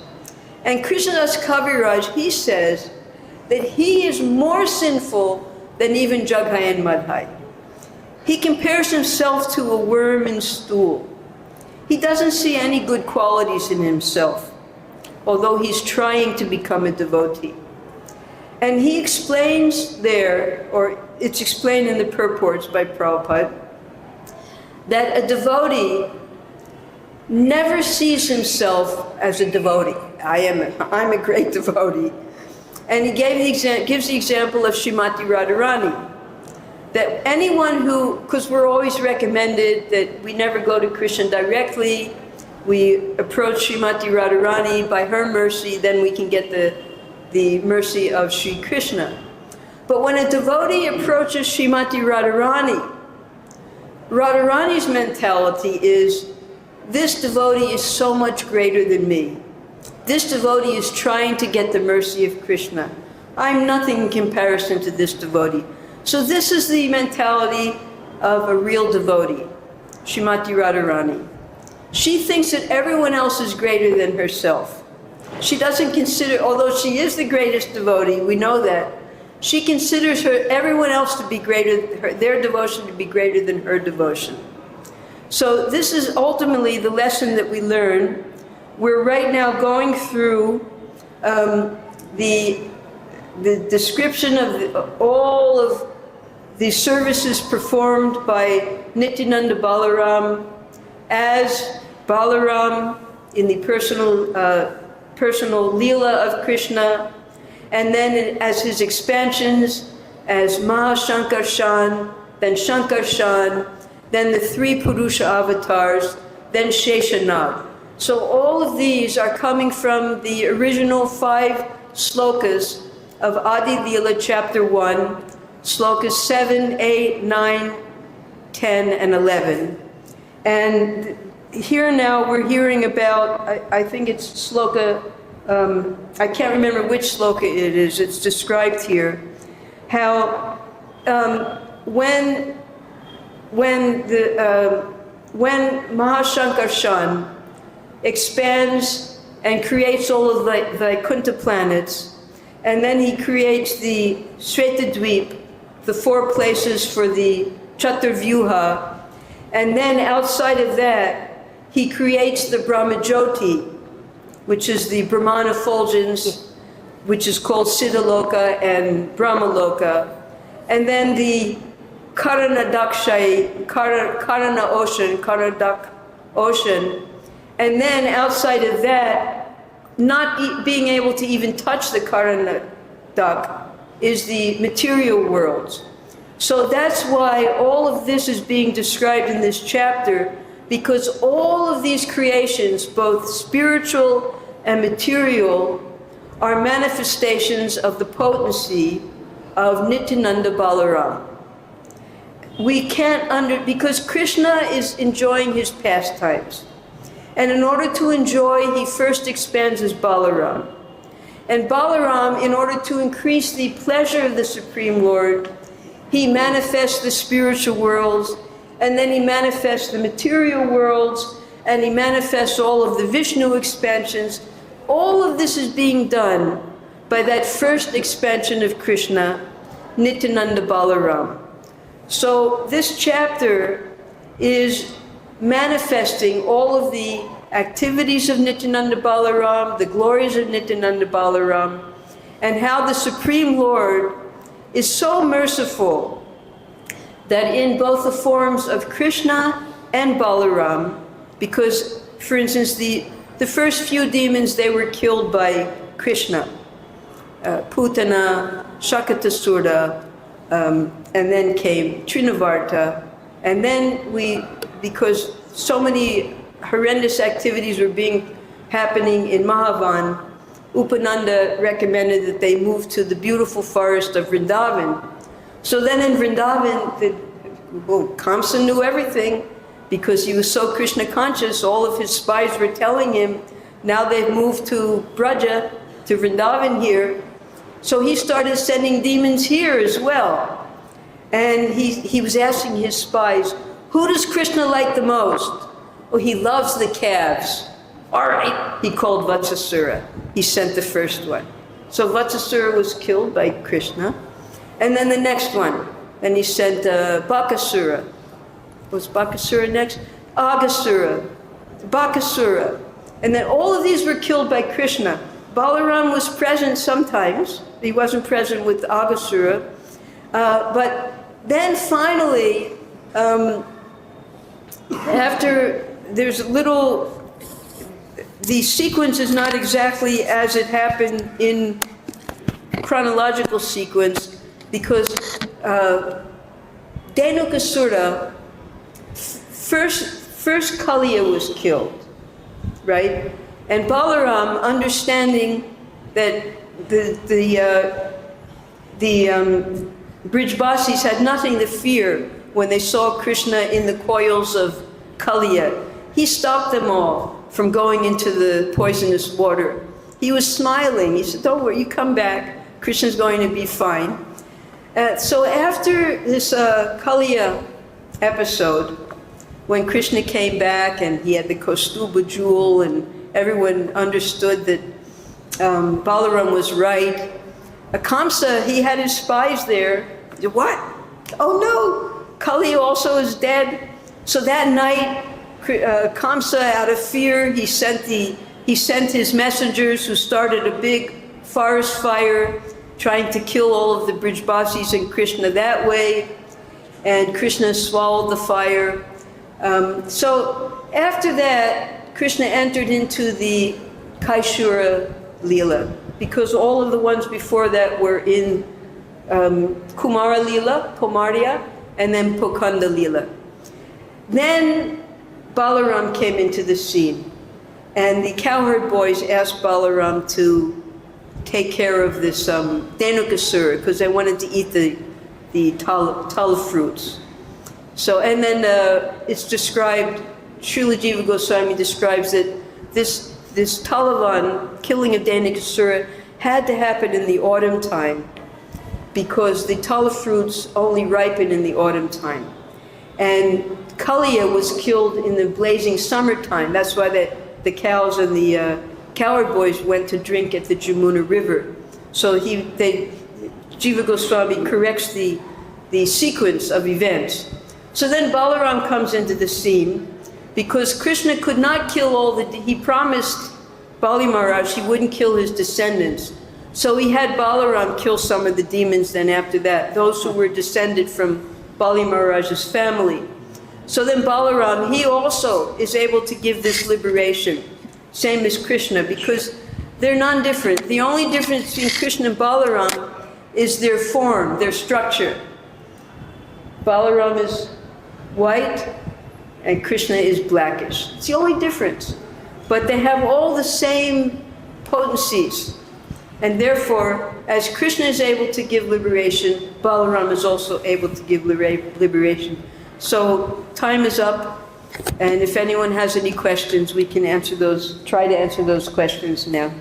Speaker 2: And Krishnadas Kaviraj, he says that he is more sinful than even Jagai and Madhai. He compares himself to a worm in stool. He doesn't see any good qualities in himself, although he's trying to become a devotee. And he explains there, or it's explained in the purports by Prabhupada, that a devotee never sees himself as a devotee. I'm a great devotee. And he gives the example of Srimati Radharani, that anyone who, because we're always recommended that we never go to Krishna directly, we approach Srimati Radharani by her mercy, then we can get the mercy of Sri Krishna. But when a devotee approaches Srimati Radharani, Radharani's mentality is, this devotee is so much greater than me. This devotee is trying to get the mercy of Krishna. I'm nothing in comparison to this devotee. So this is the mentality of a real devotee, Srimati Radharani. She thinks that everyone else is greater than herself. She doesn't consider, although she is the greatest devotee, we know that, she considers everyone else to be greater, their devotion to be greater than her devotion. So this is ultimately the lesson that we learn. We're right now going through the description of all of the services performed by Nityananda Balaram as Balaram in the personal Leela of Krishna, and then as his expansions as Mahashankarshan, then Shankarshan, then the 3 Purusha avatars, then Sheshanag. So all of these are coming from the original 5 slokas of Ādi-līlā chapter 1, slokas 7, 8, 9, 10, and 11. And here now we're hearing about, I think it's sloka, I can't remember which sloka it is, it's described here, how when Mahashankarshan expands and creates all of the Vaikuntha planets, and then he creates the Shvetadvip, the 4 places for the Chaturvyuha, and then outside of that, he creates the Brahmajyoti, which is the Brahman effulgence, which is called Siddhaloka and Brahmaloka, and then the Karana ocean, and then outside of that, not being able to even touch the Karanadak is the material world. So that's why all of this is being described in this chapter, because all of these creations, both spiritual and material, are manifestations of the potency of Nityananda Balaram. We can't because Krishna is enjoying his pastimes. And in order to enjoy, he first expands his Balaram. And Balaram, in order to increase the pleasure of the Supreme Lord, he manifests the spiritual worlds, and then he manifests the material worlds, and he manifests all of the Vishnu expansions. All of this is being done by that first expansion of Krishna, Nityananda Balaram. So this chapter is manifesting all of the activities of Nityananda Balaram, the glories of Nityananda Balaram, and how the Supreme Lord is so merciful that in both the forms of Krishna and Balaram, because, for instance, the first few demons, they were killed by Krishna, Putana, Shakatasura, and then came Trinavarta, and then because so many horrendous activities were happening in Mahavan, Upananda recommended that they move to the beautiful forest of Vrindavan. So then in Vrindavan, Kamsa knew everything because he was so Krishna conscious. All of his spies were telling him, now they've moved to Braja, to Vrindavan here. So he started sending demons here as well. And he was asking his spies, who does Krishna like the most? Oh, he loves the calves. All right, he called Vatsasura. He sent the first one. So Vatsasura was killed by Krishna. And then the next one. Then he sent Bakasura. Was Bakasura next? Agasura. Bakasura. And then all of these were killed by Krishna. Balaram was present sometimes. He wasn't present with Agasura. But then finally, after there's a little, the sequence is not exactly as it happened in chronological sequence, because Dhenukasura, first Kaliya was killed, right? And Balaram, understanding that the Brijbasis had nothing to fear when they saw Krishna in the coils of Kaliya, he stopped them all from going into the poisonous water. He was smiling. He said, don't worry, you come back. Krishna's going to be fine. So after this Kaliya episode, when Krishna came back and he had the Kaustuba jewel and everyone understood that Balaram was right, Kamsa, he had his spies there. What? Oh no, Kaliya also is dead. So that night, Kamsa, out of fear, he sent his messengers who started a big forest fire, trying to kill all of the Brijbasis and Krishna that way. And Krishna swallowed the fire. So after that, Krishna entered into the Kaishura Lila, because all of the ones before that were in Kumara Lila, Komarya, and then Pokanda Lila. Then Balaram came into the scene. And the cowherd boys asked Balaram to take care of this Dhenukasura because they wanted to eat the tala fruits. So, and then it's described, Srila Jiva Goswami describes that this Talavan, killing of Dhenukasura, had to happen in the autumn time because the tala fruits only ripen in the autumn time. And Kaliya was killed in the blazing summertime. That's why the cows and the cowherd boys went to drink at the Jamuna River. So Jiva Goswami corrects the sequence of events. So then Balaram comes into the scene because Krishna could not kill he promised Bali Maharaj he wouldn't kill his descendants. So he had Balaram kill some of the demons then after that, those who were descended from Bali Maharaj's family. So then Balaram, he also is able to give this liberation, same as Krishna, because they're non-different. The only difference between Krishna and Balaram is their form, their structure. Balaram is white and Krishna is blackish. It's the only difference. But they have all the same potencies. And therefore, as Krishna is able to give liberation, Balaram is also able to give liberation. So time is up, and if anyone has any questions, we can answer those, try to answer those questions now.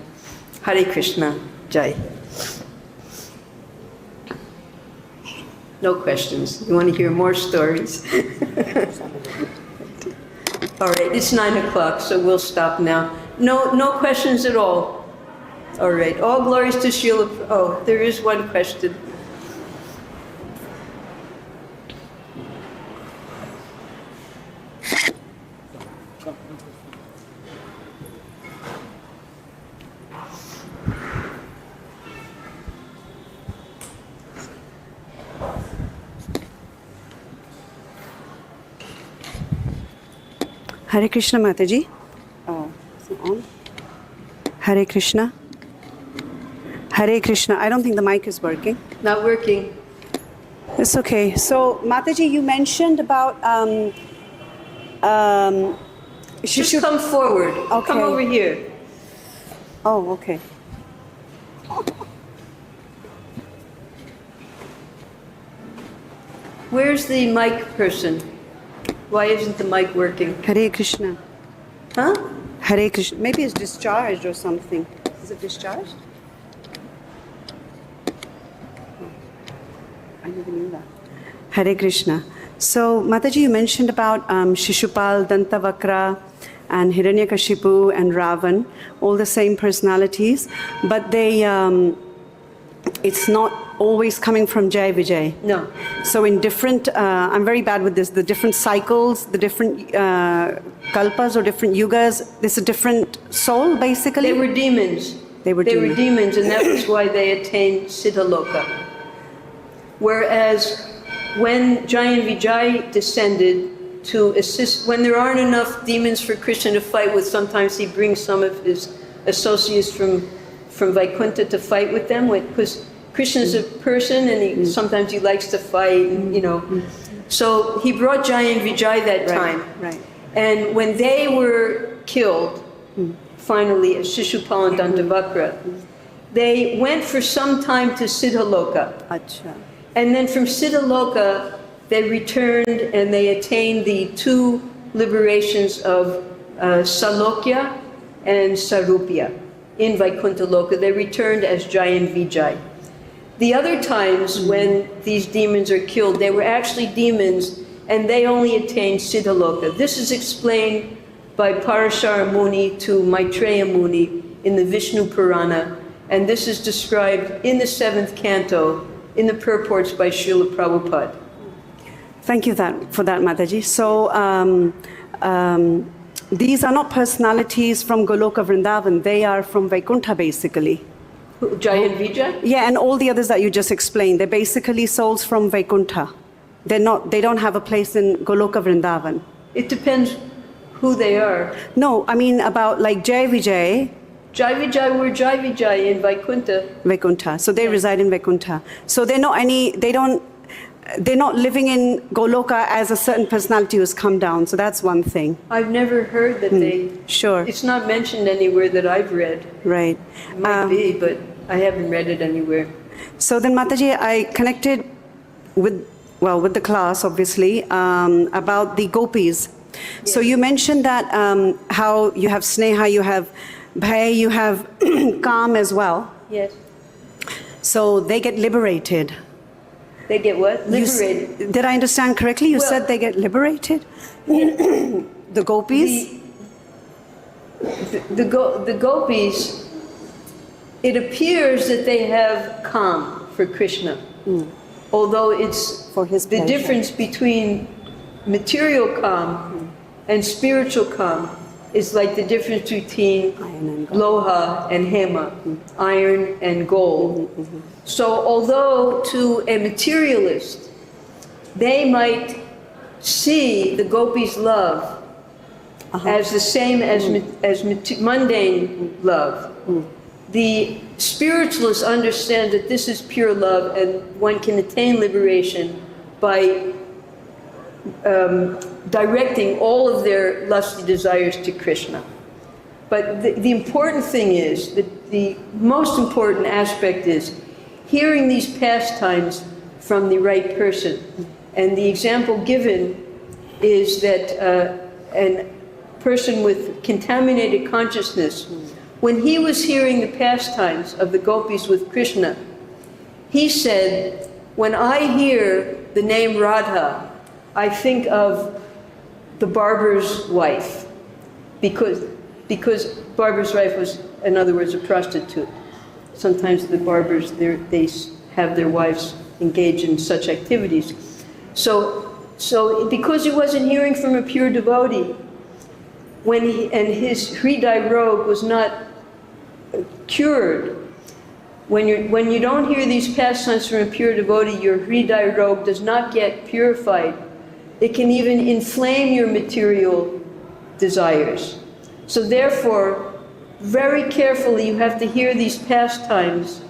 Speaker 2: Hare Krishna, Jai. No questions. You want to hear more stories? All right, it's 9 o'clock, so we'll stop now. No questions at all. All right, all glories to Srila. Oh, there is one question.
Speaker 3: Hare Krishna Mataji. Is it on? Hare Krishna. Hare Krishna. I don't think the mic is working.
Speaker 2: Not working.
Speaker 3: It's okay. So Mataji, you mentioned about
Speaker 2: Just come forward.
Speaker 3: Okay.
Speaker 2: Come over here.
Speaker 3: Oh, okay.
Speaker 2: Where's the mic person? Why isn't the mic working?
Speaker 3: Hare Krishna.
Speaker 2: Huh?
Speaker 3: Hare Krishna. Maybe it's discharged or something. Is it discharged? Oh, I never knew that. Hare Krishna. So, Mataji, you mentioned about Shishupal, Dantavakra, and Hiranyakashipu and Ravan, all the same personalities, but they, it's not always coming from Jai Vijay.
Speaker 2: No.
Speaker 3: So in different, I'm very bad with this, the different cycles, the different kalpas or different yugas, there's a different soul, basically?
Speaker 2: They were demons.
Speaker 3: They were
Speaker 2: demons, and that was why they attained Siddhaloka. Whereas when Jai and Vijay descended to assist, when there aren't enough demons for Krishna to fight with, sometimes he brings some of his associates from Vaikuntha to fight with them, because Krishna's a person and sometimes he likes to fight, and, you know. So he brought Jai and Vijay that time.
Speaker 3: Right.
Speaker 2: And when they were killed, finally, as Shishupal and Dantavakra, they went for some time to Siddhaloka.
Speaker 3: Acha.
Speaker 2: And then from Siddhaloka, they returned and they attained the two liberations of Salokya and Sarupya in Vaikuntha Loka. They returned as Jai and Vijay. The other times when these demons are killed, they were actually demons and they only attained Siddhaloka. This is explained by Parashara Muni to Maitreya Muni in the Vishnu Purana, and this is described in the 7th canto in the purports by Srila Prabhupada.
Speaker 3: Thank you for that, Mataji. So these are not personalities from Goloka Vrindavan, they are from Vaikuntha basically.
Speaker 2: Jai and Vijay?
Speaker 3: Yeah, and all the others that you just explained, they're basically souls from Vaikuntha. They don't have a place in Goloka Vrindavan.
Speaker 2: It depends who they are.
Speaker 3: No, I mean about like Jai Vijay.
Speaker 2: Jai Vijay were Jai Vijay in Vaikuntha.
Speaker 3: Vaikuntha. So they reside in Vaikuntha. So they're not they don't, they're not living in Goloka as a certain personality who's come down. So that's one thing.
Speaker 2: I've never heard that they...
Speaker 3: Sure.
Speaker 2: It's not mentioned anywhere that I've read.
Speaker 3: Right.
Speaker 2: It might be, but I haven't read it anywhere.
Speaker 3: So then, Mataji, I connected with the class, obviously, about the gopis. So you mentioned that how you have sneha, you have bhaya, you have calm as well.
Speaker 2: Yes.
Speaker 3: So they get liberated.
Speaker 2: They get what? Liberated.
Speaker 3: Did I understand correctly? You said they get liberated? The gopis?
Speaker 2: The gopis, it appears that they have calm for Krishna. Although it's
Speaker 3: For his
Speaker 2: the
Speaker 3: pleasure.
Speaker 2: difference between material calm and spiritual calm is like the difference between
Speaker 3: Iron and gold.
Speaker 2: loha and hema, iron and gold. So although to a materialist, they might see the gopis' love as the same as mundane love, the spiritualists understand that this is pure love and one can attain liberation by directing all of their lusty desires to Krishna. But the important thing is, the most important aspect is hearing these pastimes from the right person. And the example given is that a person with contaminated consciousness, when he was hearing the pastimes of the gopis with Krishna, he said, when I hear the name Radha, I think of the barber's wife, because barber's wife was, in other words, a prostitute. Sometimes the barbers, they have their wives engage in such activities. So because he wasn't hearing from a pure devotee, and his Hridai rogue was not cured, when you don't hear these pastimes from a pure devotee, your Hridai rogue does not get purified. It can even inflame your material desires. So therefore, very carefully, you have to hear these pastimes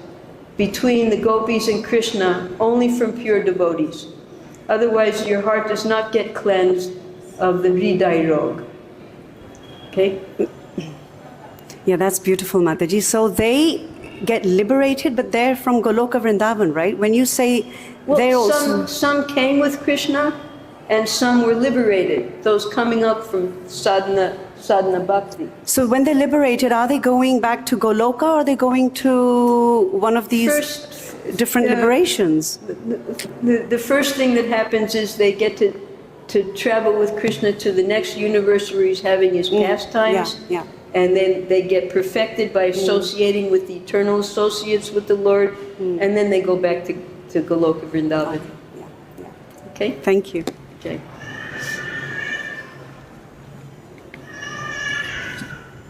Speaker 2: between the gopis and Krishna only from pure devotees. Otherwise, your heart does not get cleansed of the Hridai rogue. Okay?
Speaker 3: Yeah, that's beautiful, Mataji. So they get liberated, but they're from Goloka Vrindavan, right? When you say they're also...
Speaker 2: Some came with Krishna, and some were liberated, those coming up from sadhana bhakti.
Speaker 3: So when they're liberated, are they going back to Goloka, or are they going to one of these different liberations?
Speaker 2: The first thing that happens is they get to travel with Krishna to the next universe where he's having his pastimes.
Speaker 3: Yeah.
Speaker 2: And then they get perfected by associating with the eternal associates with the Lord, and then they go back to Goloka Vrindavan. Okay?
Speaker 3: Thank you.
Speaker 2: Okay.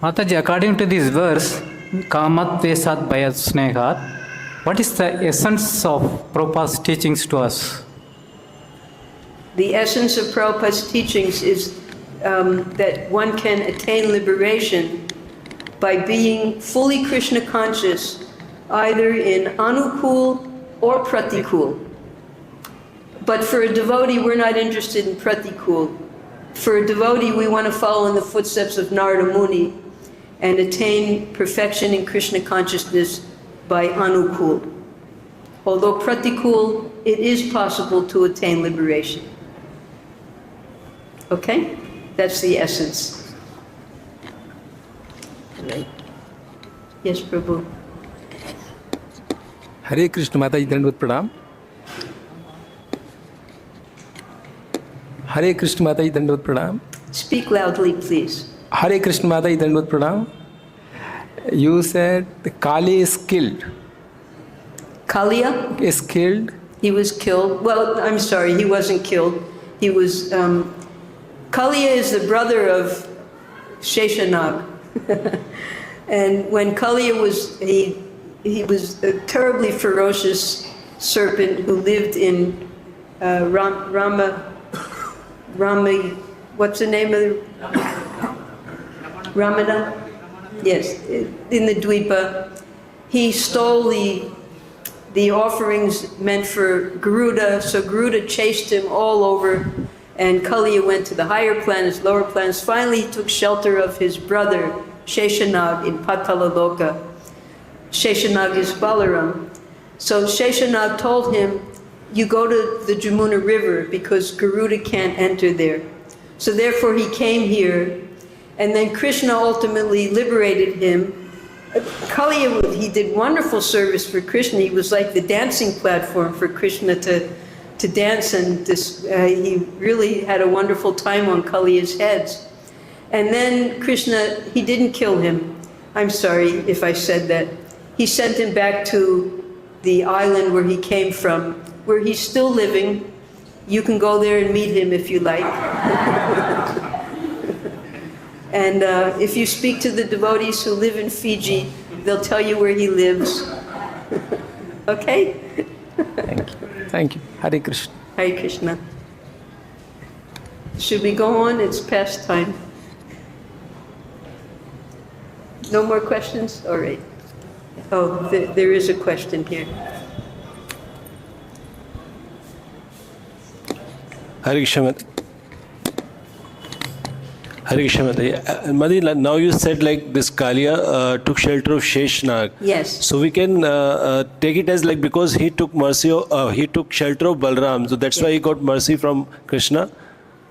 Speaker 4: Mataji, according to this verse, Kamat Vesat Bhayat Snehat, what is the essence of Prabhupada's teachings to us?
Speaker 2: The essence of Prabhupada's teachings is that one can attain liberation by being fully Krishna conscious, either in Anukul or Pratikul. But for a devotee, we're not interested in Pratikul. For a devotee, we want to follow in the footsteps of Narada Muni and attain perfection in Krishna consciousness by Anukul. Although Pratikul, it is possible to attain liberation. Okay? That's the essence. Yes, Prabhu.
Speaker 5: Hare Krishna Mataji, Dandvat Pranam. Hare Krishna Mataji, Dandvat Pranam.
Speaker 2: Speak loudly, please.
Speaker 5: Hare Krishna Mataji, Dandvat Pranam. You said the Kali is killed.
Speaker 2: Kaliya?
Speaker 5: Is killed.
Speaker 2: He was killed. Well, I'm sorry, he wasn't killed. He was... Kaliya is the brother of Sheshanag. And when Kaliya was... He was a terribly ferocious serpent who lived in Rama... What's the name of the... Ramana? Yes, in the Dvipa. He stole the offerings meant for Garuda, so Garuda chased him all over, and Kaliya went to the higher planets, lower planets. Finally, he took shelter of his brother, Sheshanag, in Patalaloka. Sheshanag is Balaram. So Sheshanag told him, you go to the Jamuna River because Garuda can't enter there. So therefore he came here, and then Krishna ultimately liberated him. Kaliya, he did wonderful service for Krishna. He was like the dancing platform for Krishna to dance, and he really had a wonderful time on Kaliya's heads. And then Krishna, he didn't kill him. I'm sorry if I said that. He sent him back to the island where he came from, where he's still living. You can go there and meet him if you like. And if you speak to the devotees who live in Fiji, they'll tell you where he lives. Okay?
Speaker 5: Thank you. Thank you. Hare Krishna.
Speaker 2: Hare Krishna. Should we go on? It's past time. No more questions? All right. Oh, there is a question here.
Speaker 6: Hare Krishna. Hare Krishna Mataji. Madi, now you said like this Kaliya took shelter of Sheshnag.
Speaker 2: Yes.
Speaker 6: So we can take it as like because he took he took shelter of Balaram, so that's why he got mercy from Krishna.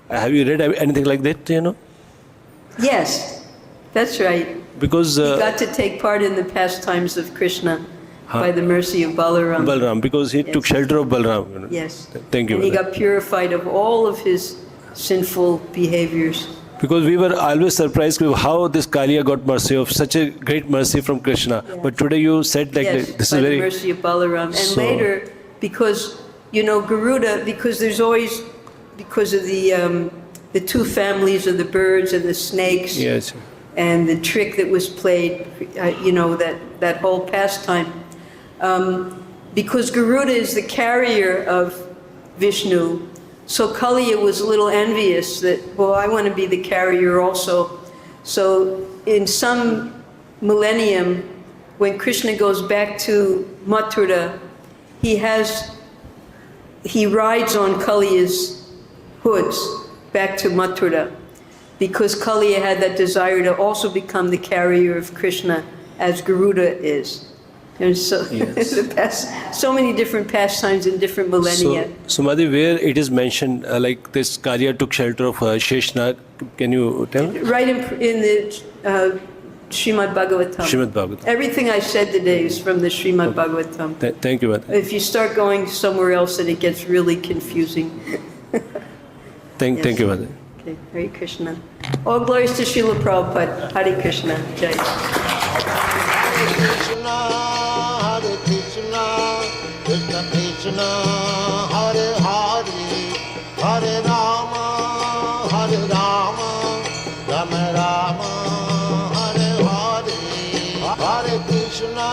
Speaker 6: Have you read anything like that? You know?
Speaker 2: Yes, that's right.
Speaker 6: Because
Speaker 2: He got to take part in the pastimes of Krishna by the mercy of Balaram.
Speaker 6: Balaram, because he took shelter of Balaram. You know?
Speaker 2: Yes.
Speaker 6: Thank you.
Speaker 2: And he got purified of all of his sinful behaviors.
Speaker 6: Because we were always surprised with how this Kaliya got mercy of such a great mercy from Krishna.
Speaker 2: Yes.
Speaker 6: But today you said like
Speaker 2: Yes,
Speaker 6: this
Speaker 2: by
Speaker 6: is
Speaker 2: the
Speaker 6: very
Speaker 2: mercy of Balaram. And
Speaker 6: So-
Speaker 2: later, because, you know, Garuda, because there's always, because of the two families of the birds and the snakes,
Speaker 6: yes.
Speaker 2: and the trick that was played, you know, that whole pastime. Because Garuda is the carrier of Vishnu, so Kaliya was a little envious that, well, I want to be the carrier also. So in some millennium, when Krishna goes back to Mathura, he rides on Kaliya's hoods back to Mathura, because Kaliya had that desire to also become the carrier of Krishna as Garuda is. And so,
Speaker 6: Yes.
Speaker 2: so many different pastimes in different millennia.
Speaker 6: So Madhi, where it is mentioned like this Kaliya took shelter of Sheshnag, can you tell?
Speaker 2: Right in the Srimad Bhagavatam.
Speaker 6: Srimad Bhagavatam.
Speaker 2: Everything I said today is from the Srimad Bhagavatam.
Speaker 6: Thank you, Madhi.
Speaker 2: If you start going somewhere else, then it gets really confusing.
Speaker 6: Thank you, Madhi.
Speaker 2: Okay, Hare Krishna. All glories to Srila Prabhupada. Hare Krishna. Jai.
Speaker 7: Krishna, Hare Krishna, Krishna Krishna, Hare Hare, Hare Rama, Hare Rama, Rama Rama, Hare Hare, Hare Krishna.